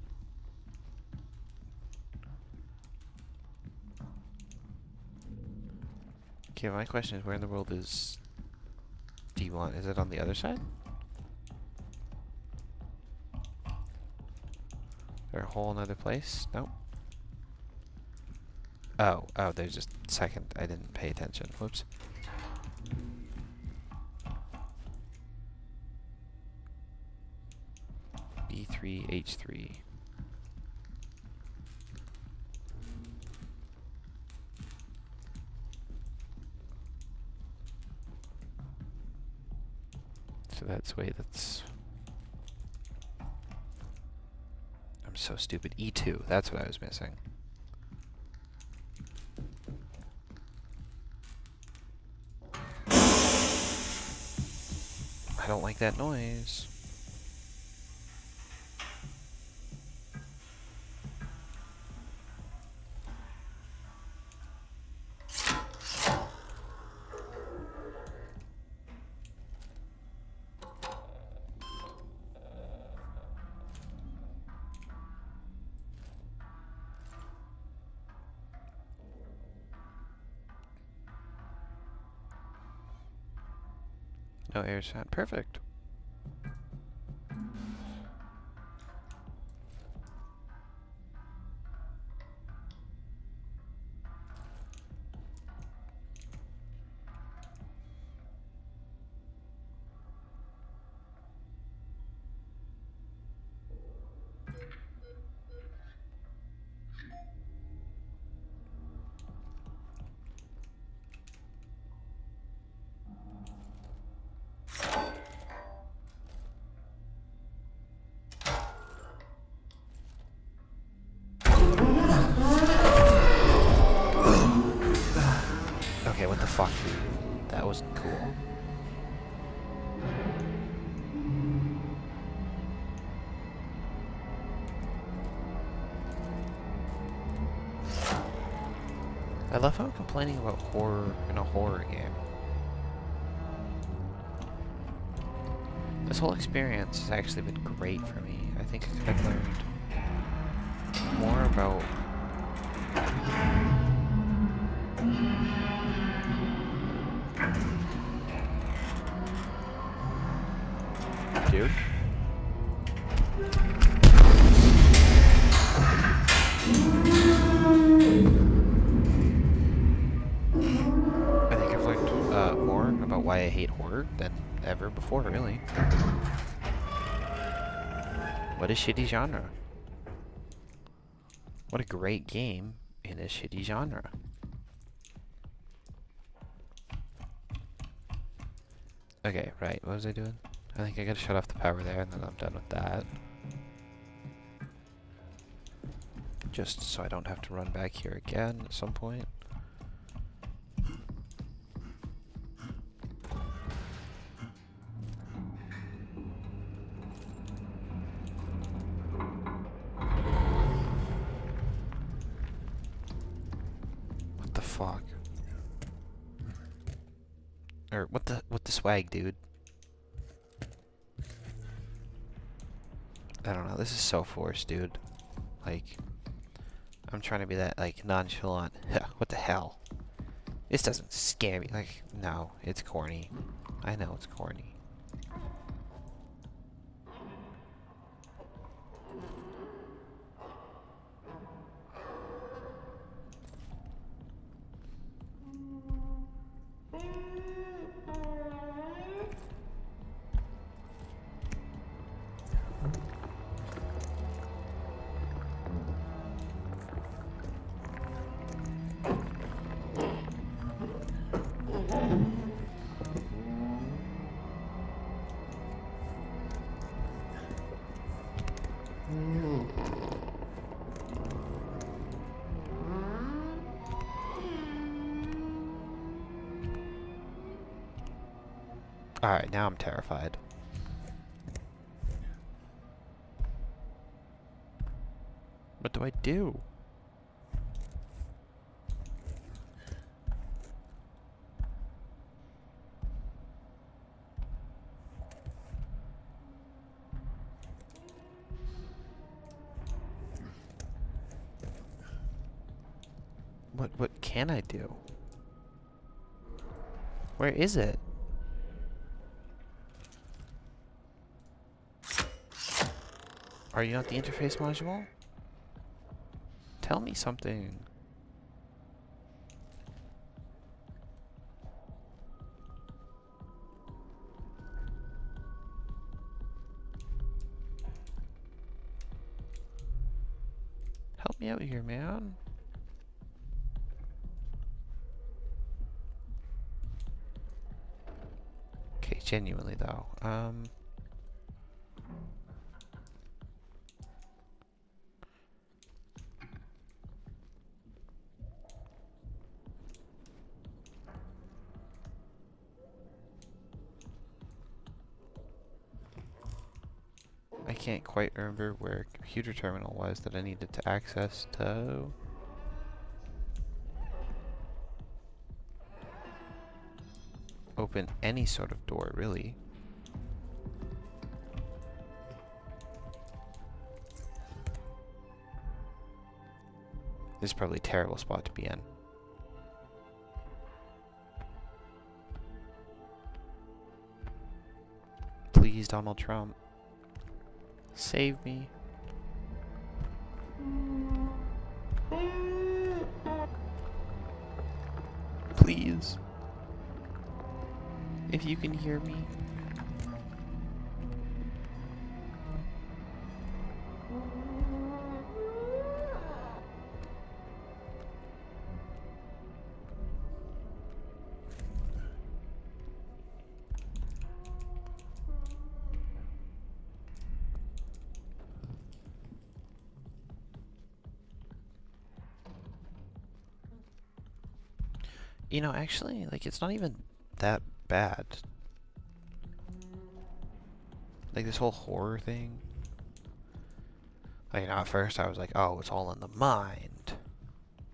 Okay, my question is, where in the world is D1? Is it on the other side? Is there a hole in another place? Nope. Oh, there's just a second. I didn't pay attention. Whoops. B3, H3. So that's... I'm so stupid. E2, that's what I was missing. I don't like that noise. No air sound. Perfect. Okay, what the fuck, dude? That wasn't cool. I love how I'm complaining about horror in a horror game. This whole experience has actually been great for me. I think I've learned more about... Dude? I think I've learned more about about why I hate horror than ever before, really. What a shitty genre. What a great game in a shitty genre. Okay, right, what was I doing? I think I gotta shut off the power there and then I'm done with that. Just so I don't have to run back here again at some point. What the fuck? Or what the swag, dude? I don't know, this is so forced, dude. Like, I'm trying to be that, like, nonchalant. What the hell? This doesn't scare me. Like, no, it's corny. I know it's corny. Alright, now I'm terrified. What do I do? What can I do? Where is it? Are you not the interface module? Tell me something. Help me out here, man. Okay, genuinely though. I can't quite remember where computer terminal was that I needed to access to. Open any sort of door, really. This is probably a terrible spot to be in. Please, Donald Trump. Save me. Please. If you can hear me. You know, actually, like, it's not even that bad. Like, this whole horror thing. Like, at first I was like, oh, it's all in the mind.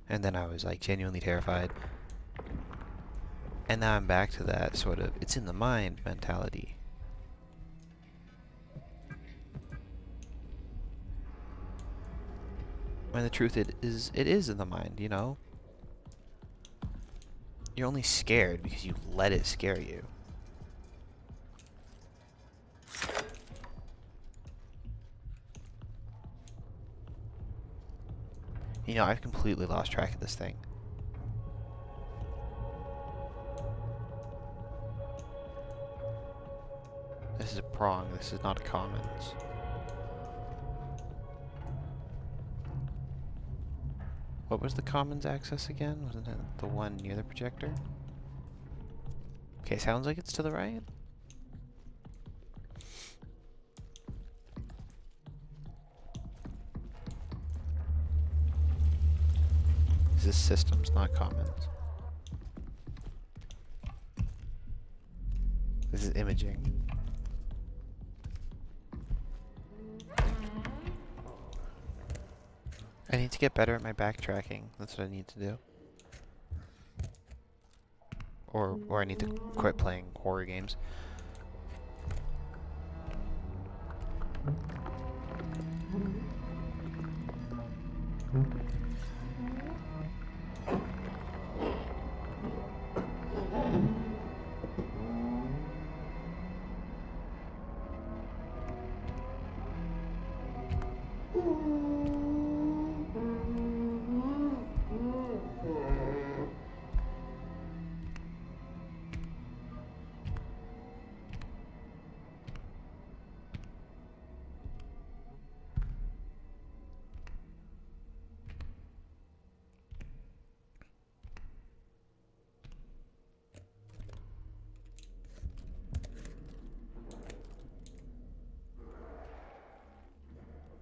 And then I was, like, genuinely terrified. And now I'm back to that sort of, it's in the mind mentality. When the truth it is in the mind, you know? You're only scared because you let it scare you. You know, I've completely lost track of this thing. is a prong. This is not a commons. What was the commons access again? Wasn't it the one near the projector? Okay, sounds like it's to the right. This is systems, not commons. This is imaging. I need to get better at my backtracking. That's what I need to do. Or I need to quit playing horror games.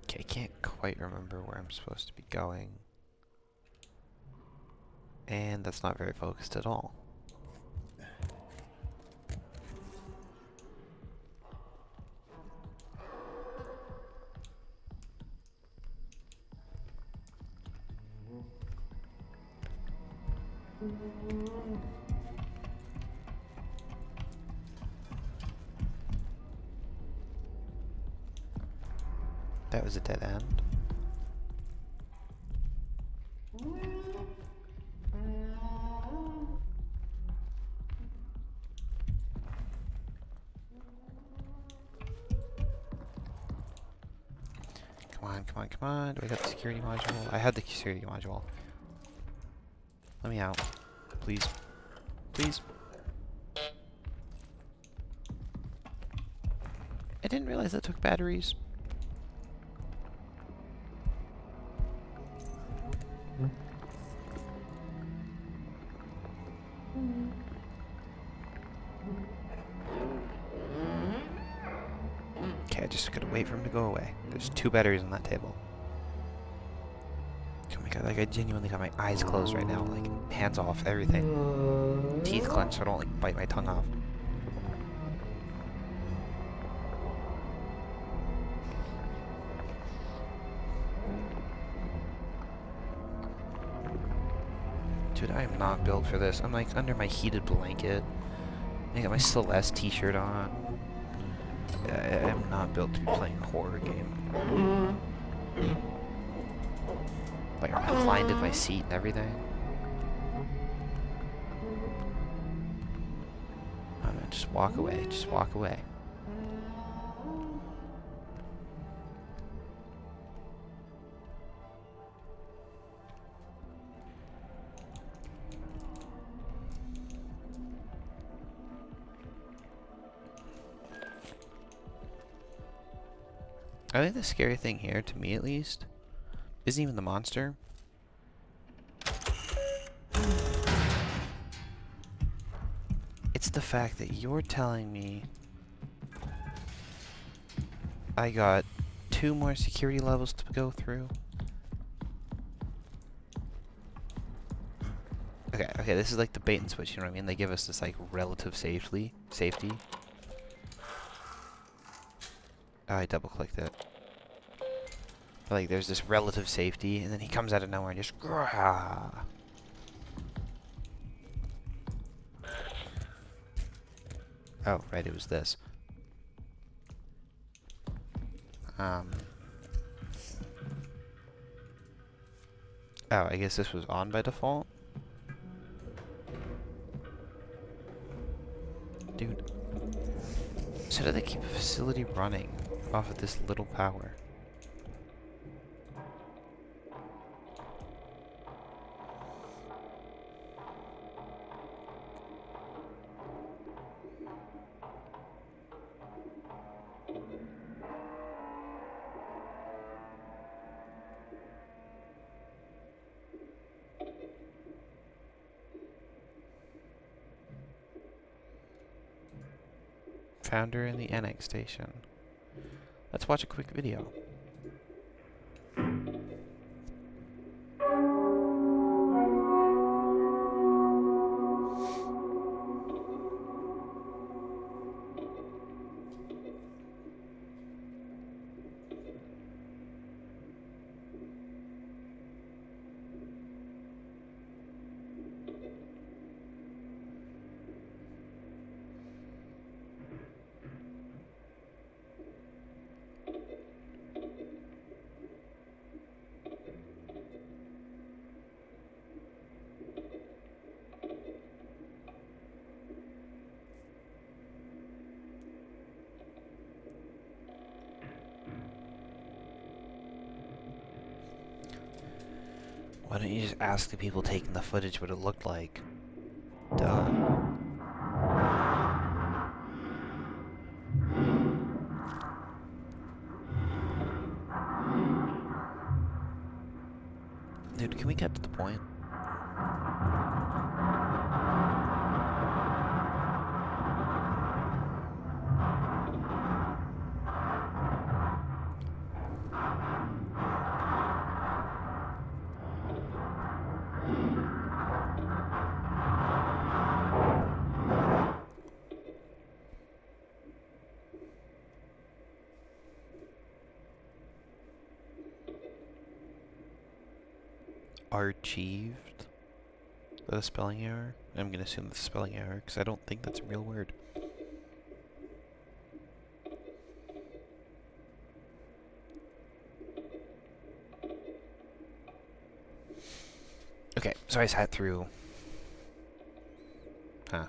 Okay, I can't quite remember where I'm supposed to be going. And that's not very focused at all. That was a dead end. Come on, come on, come on. Do I got the security module? I had the security module. Let me out. Please. Please. I didn't realize that took batteries. Okay, I just gotta wait for him to go away. There's 2 batteries on that table. Oh my god, like I genuinely got my eyes closed right now, like hands off, everything. Teeth clenched so I don't like bite my tongue off. Dude, I am not built for this. I'm like under my heated blanket. I got my Celeste t-shirt on. I am not built to be playing a horror game. Like, I'm reclined in my seat and everything. I'm gonna just walk away. Just walk away. I think the scary thing here, to me at least, isn't even the monster. It's the fact that you're telling me I got 2 more security levels to go through. Okay, this is like the bait and switch, you know what I mean? They give us this like relative safety. Oh, I double clicked it. But, like, there's this relative safety, and then he comes out of nowhere and just grah. Oh, right, it was this. Oh, I guess this was on by default. Dude. So do they keep a facility running off of this little power? Found her in the annex station. Let's watch a quick video. Why don't you just ask the people taking the footage what it looked like? Duh. Dude, can we get to the point? Archived? Is that a spelling error? I'm gonna assume that's a spelling error because I don't think that's a real word. Okay, so I sat through. Huh.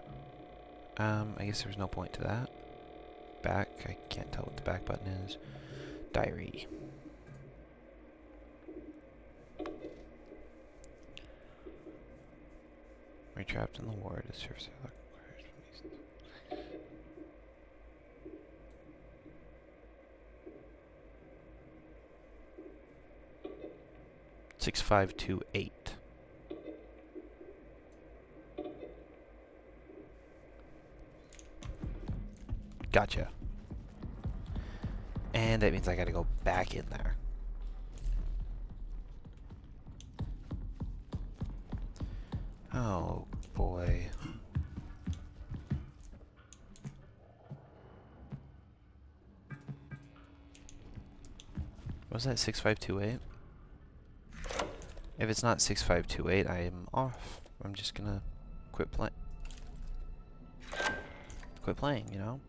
I guess there's no point to that. Back, I can't tell what the back button is. Diary. We're trapped in the ward. It serves our 6528. Gotcha. And that means I gotta go back in there. Oh boy. Was that 6528? If it's not 6528, I am off. I'm just gonna quit playing. Quit playing, you know?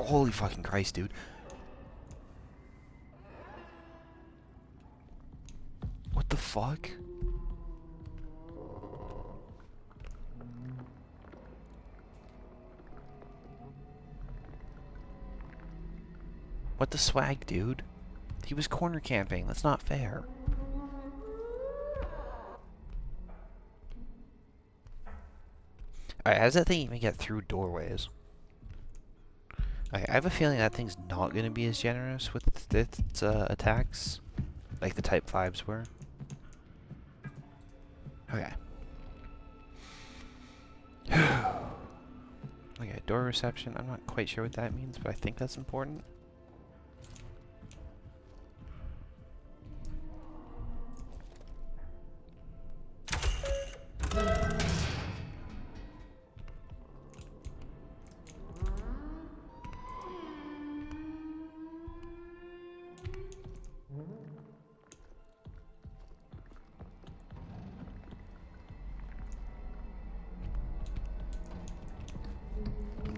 Holy fucking Christ, dude. What the fuck? What the swag, dude? He was corner camping. That's not fair. Alright, how does that thing even get through doorways? I have a feeling that thing's not going to be as generous with its attacks, like the Type 5s were. Okay. Okay, door reception. I'm not quite sure what that means, but I think that's important.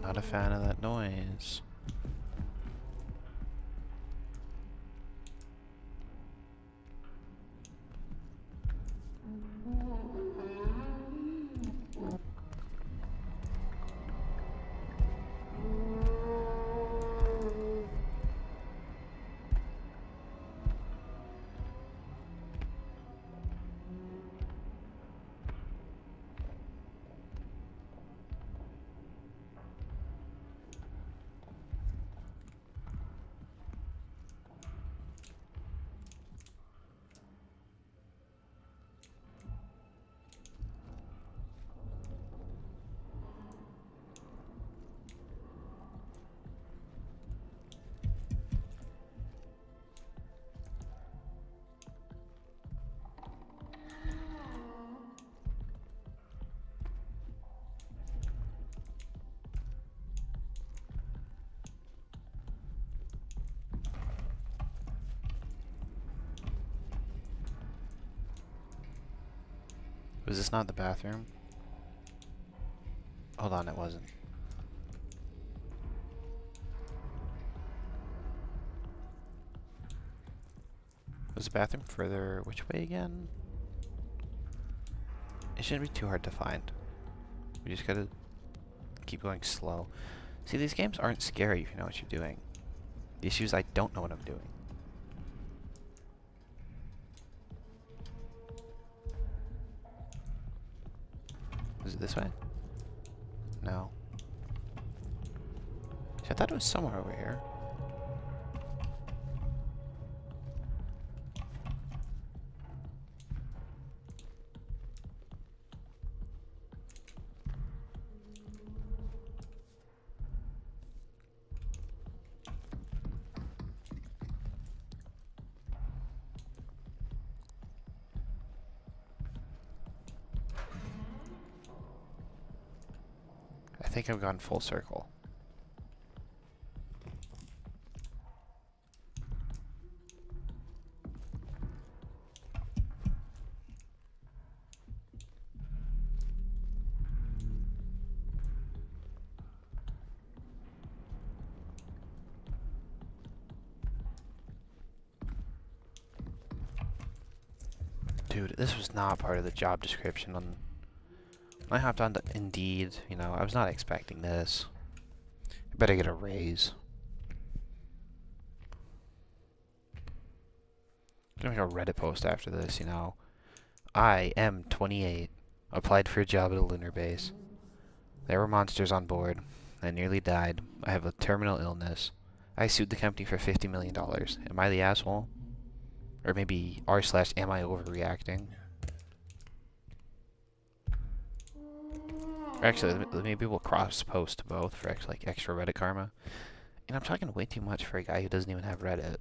Not a fan of that noise. Was this not the bathroom? Hold on, it wasn't. Was the bathroom further which way again? It shouldn't be too hard to find. We just gotta keep going slow. See, these games aren't scary if you know what you're doing. The issue is I don't know what I'm doing. Is it this way? No. See, I thought it was somewhere over here. I think I've gone full circle. Dude, this was not part of the job description when I hopped on to Indeed. You know, I was not expecting this. I better get a raise. I'm gonna make a Reddit post after this, you know. I am 28. Applied for a job at a lunar base. There were monsters on board. I nearly died. I have a terminal illness. I sued the company for $50 million. Am I the asshole? Or maybe r/am I overreacting? Actually, maybe we'll cross-post both for actually, like, extra Reddit karma. And I'm talking way too much for a guy who doesn't even have Reddit.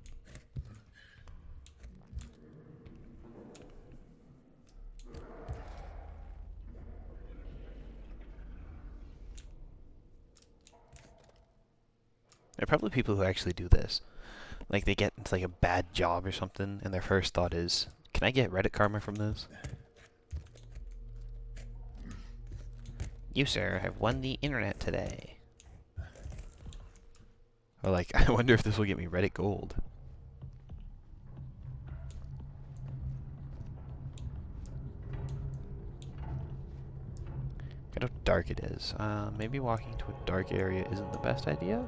There are probably people who actually do this. Like, they get into, like, a bad job or something, and their first thought is, can I get Reddit karma from this? You, sir, have won the internet today. Or, like, I wonder if this will get me Reddit gold. Look how dark it is. Maybe walking to a dark area isn't the best idea?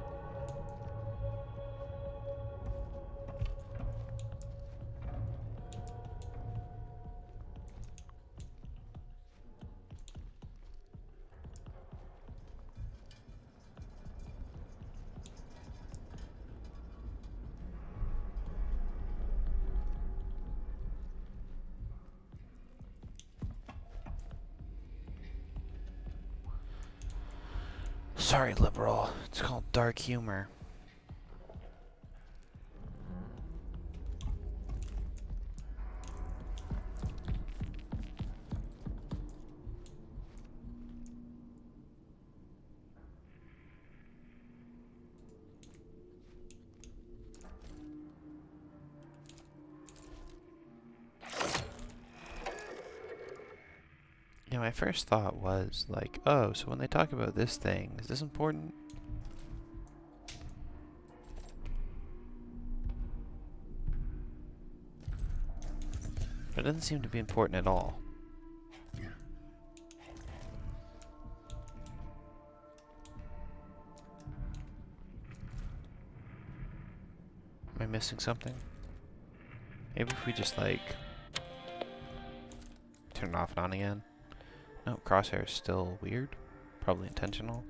Sorry, liberal. It's called dark humor. Yeah, my first thought was like, oh, so when they talk about this thing, is this important? But it doesn't seem to be important at all. Am I missing something? Maybe if we just like turn it off and on again. No, crosshair is still weird. Probably intentional.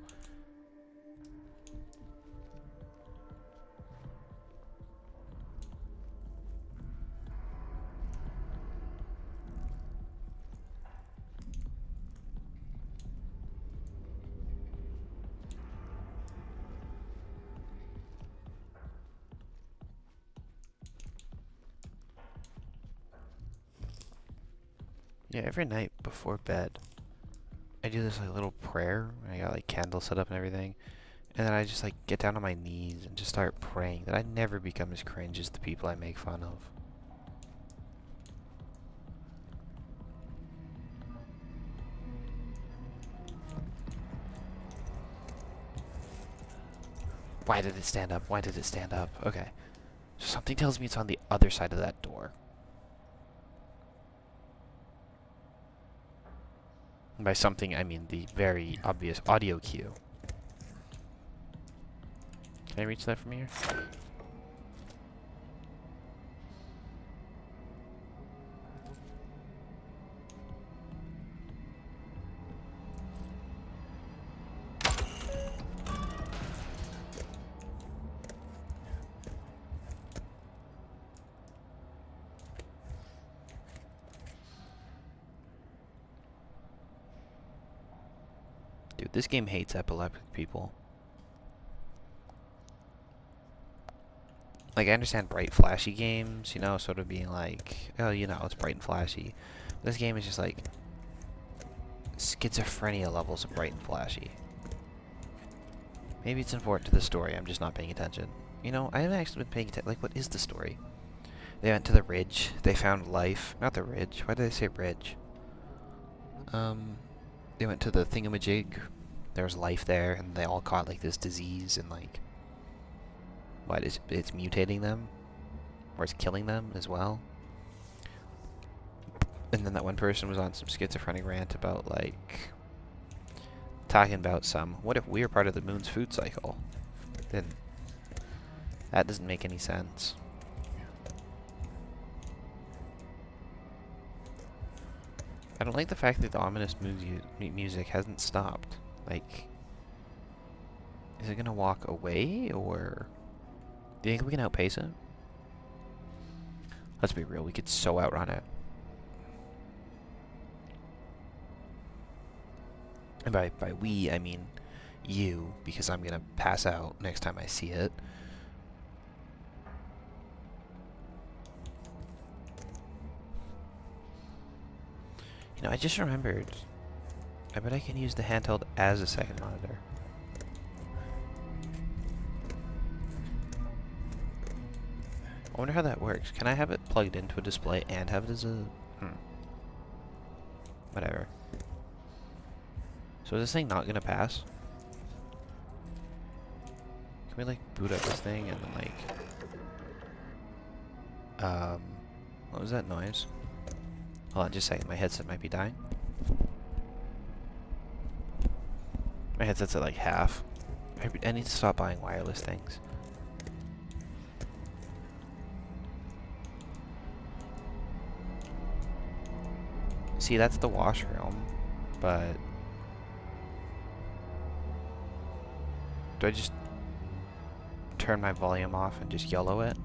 Yeah, every night before bed, I do this like little prayer. I got like candles set up and everything. And then I just like get down on my knees and just start praying that I never become as cringe as the people I make fun of. Why did it stand up? Why did it stand up? Okay. So something tells me it's on the other side of that door. And by something, I mean the very obvious audio cue. Can I reach that from here? Dude, this game hates epileptic people. Like, I understand bright, flashy games, you know, sort of being like, oh, you know, it's bright and flashy. This game is just like schizophrenia levels of bright and flashy. Maybe it's important to the story, I'm just not paying attention. You know, I haven't actually been paying attention. Like, what is the story? They went to the ridge, they found life. Not the ridge, why did I say ridge? They went to the thingamajig, there was life there, and they all caught, like, this disease, and, like, what, is it's mutating them? Or it's killing them as well? And then that one person was on some schizophrenic rant about, like, talking about some, what if we're part of the moon's food cycle? Then, that doesn't make any sense. I don't like the fact that the ominous music hasn't stopped. Like, is it gonna walk away, or do you think we can outpace it? Let's be real, we could so outrun it. And by we, I mean you, because I'm gonna pass out next time I see it. You know, I just remembered. I bet I can use the handheld as a second monitor. I wonder how that works. Can I have it plugged into a display and have it as a... Whatever. So is this thing not gonna pass? Can we, like, boot up this thing and then, like... What was that noise? Hold on just a second, my headset might be dying. My headset's at like half. I need to stop buying wireless things. See, that's the washroom, but... Do I just turn my volume off and just yellow it?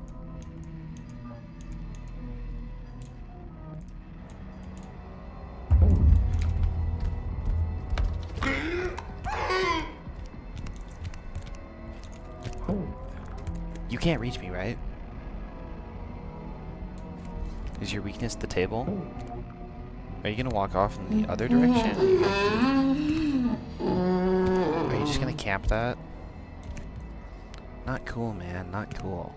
You can't reach me, right? Is your weakness the table? Are you gonna walk off in the other direction? Are you just gonna camp that? Not cool, man. Not cool.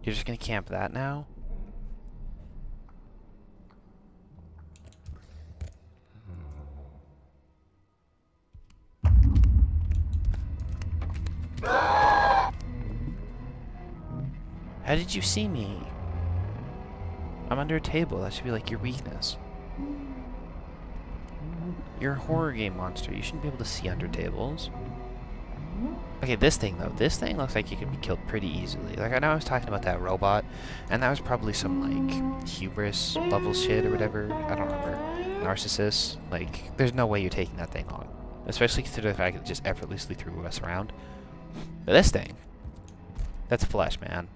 You're just gonna camp that now? How did you see me? I'm under a table. That should be like your weakness. You're a horror game monster. You shouldn't be able to see under tables. Okay, this thing though. This thing looks like it could be killed pretty easily. Like, I know I was talking about that robot, and that was probably some, like, hubris level shit or whatever. I don't remember. Narcissist. Like, there's no way you're taking that thing on. Especially considering the fact that it just effortlessly threw us around. But this thing, that's flesh, man.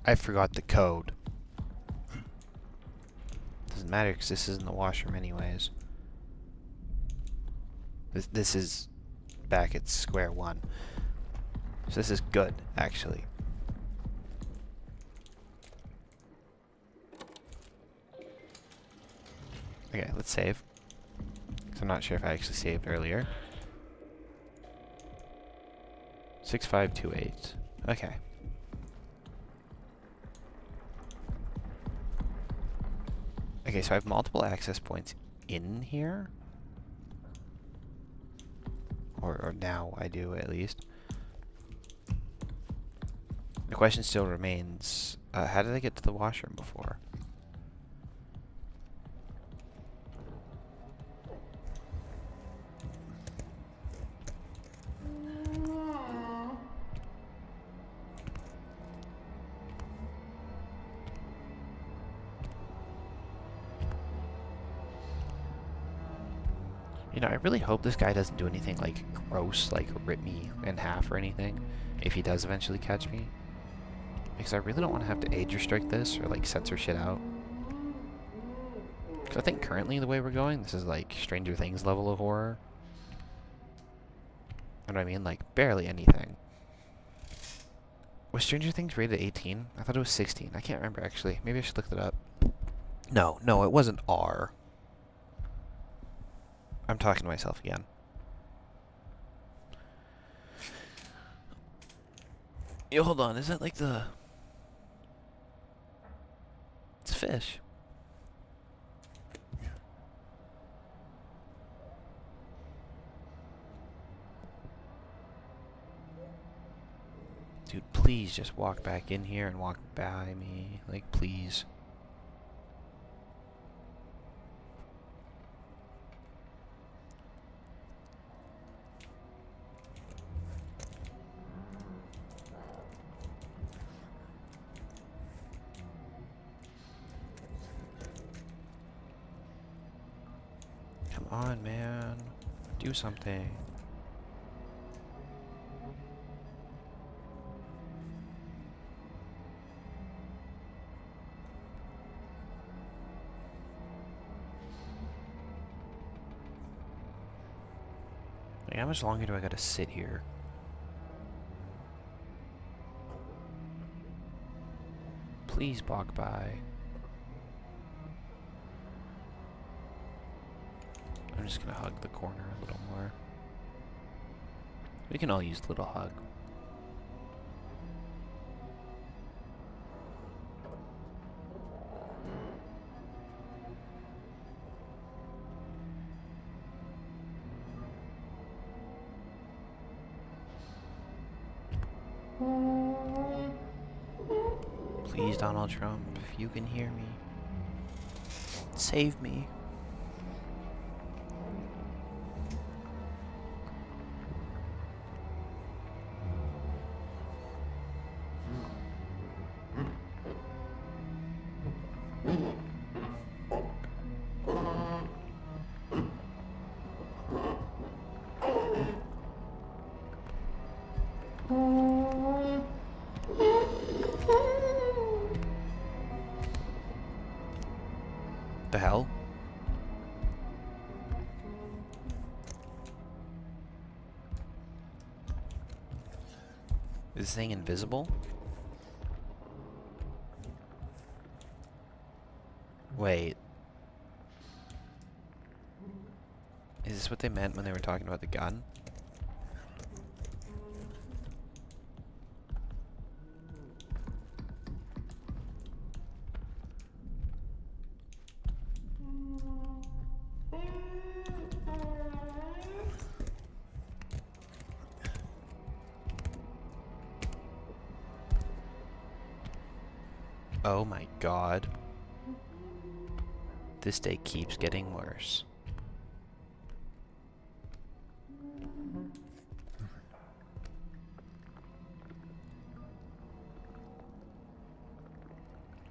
I forgot the code. Doesn't matter because this isn't the washroom anyways. This is back at square one. So this is good, actually. Okay, let's save. 'Cause I'm not sure if I actually saved earlier. 6528. Okay. Okay, so I have multiple access points in here. Or now I do, at least. The question still remains, how did I get to the washroom before? You know, I really hope this guy doesn't do anything, like, gross, like rip me in half or anything, if he does eventually catch me. Because I really don't want to have to age restrict this, or, like, censor shit out. Because I think currently the way we're going, this is, like, Stranger Things level of horror. You know what I mean? Like, barely anything. Was Stranger Things rated 18? I thought it was 16. I can't remember, actually. Maybe I should look that up. No, it wasn't R. I'm talking to myself again. Yo, hold on. Is that like the... It's a fish. Dude, please just walk back in here and walk by me. Like, please. Come on, man. Do something. Like, how much longer do I gotta sit here? Please walk by. I'm just gonna hug the corner a little more. We can all use a little hug. Please, Donald Trump, if you can hear me, save me. The hell? Is this thing invisible? Wait. Is this what they meant when they were talking about the gun? Oh my god. This day keeps getting worse.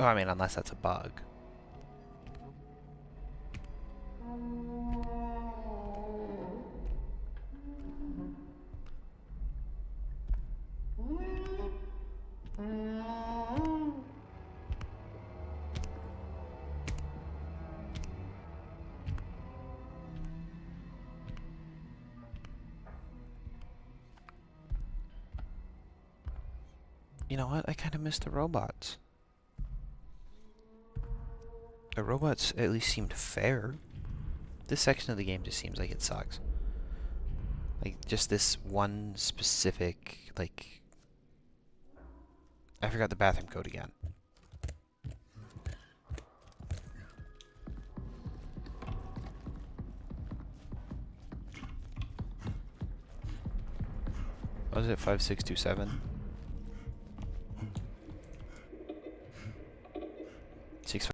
Oh, I mean, unless that's a bug. You know what? I kind of miss the robots. The robots at least seemed fair. This section of the game just seems like it sucks. Like, just this one specific, like... I forgot the bathroom code again. What was it? 5627? 6.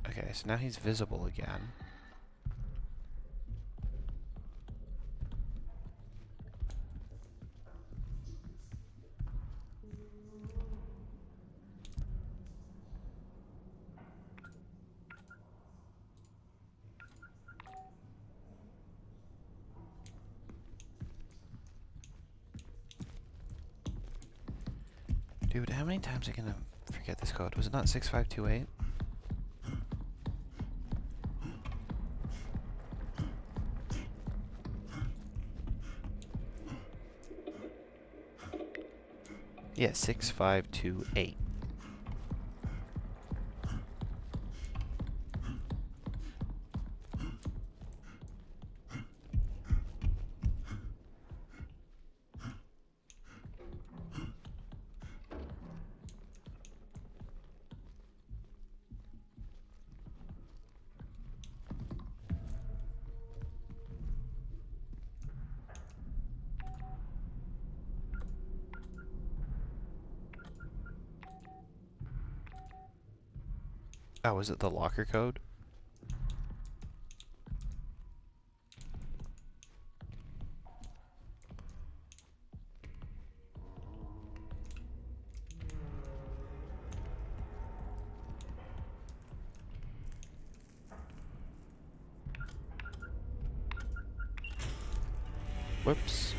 Okay, so now he's visible again. Dude, how many times am I gonna forget this code? Was it not 6528? Yeah, 6528. Oh, was it the locker code? Whoops.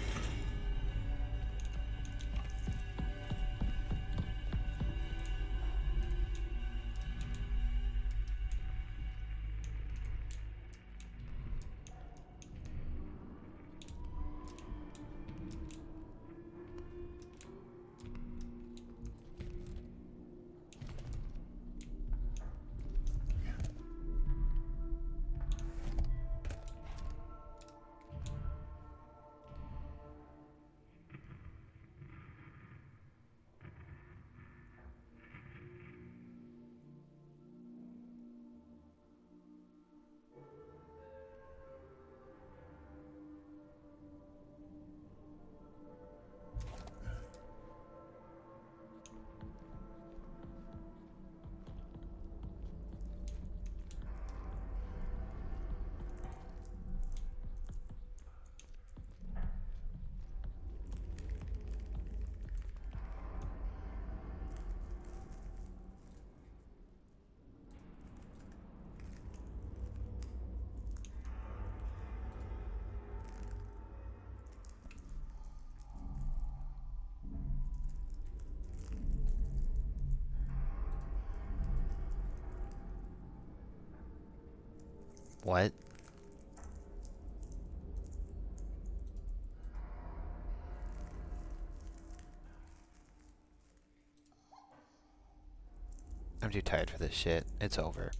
What? I'm too tired for this shit. It's over.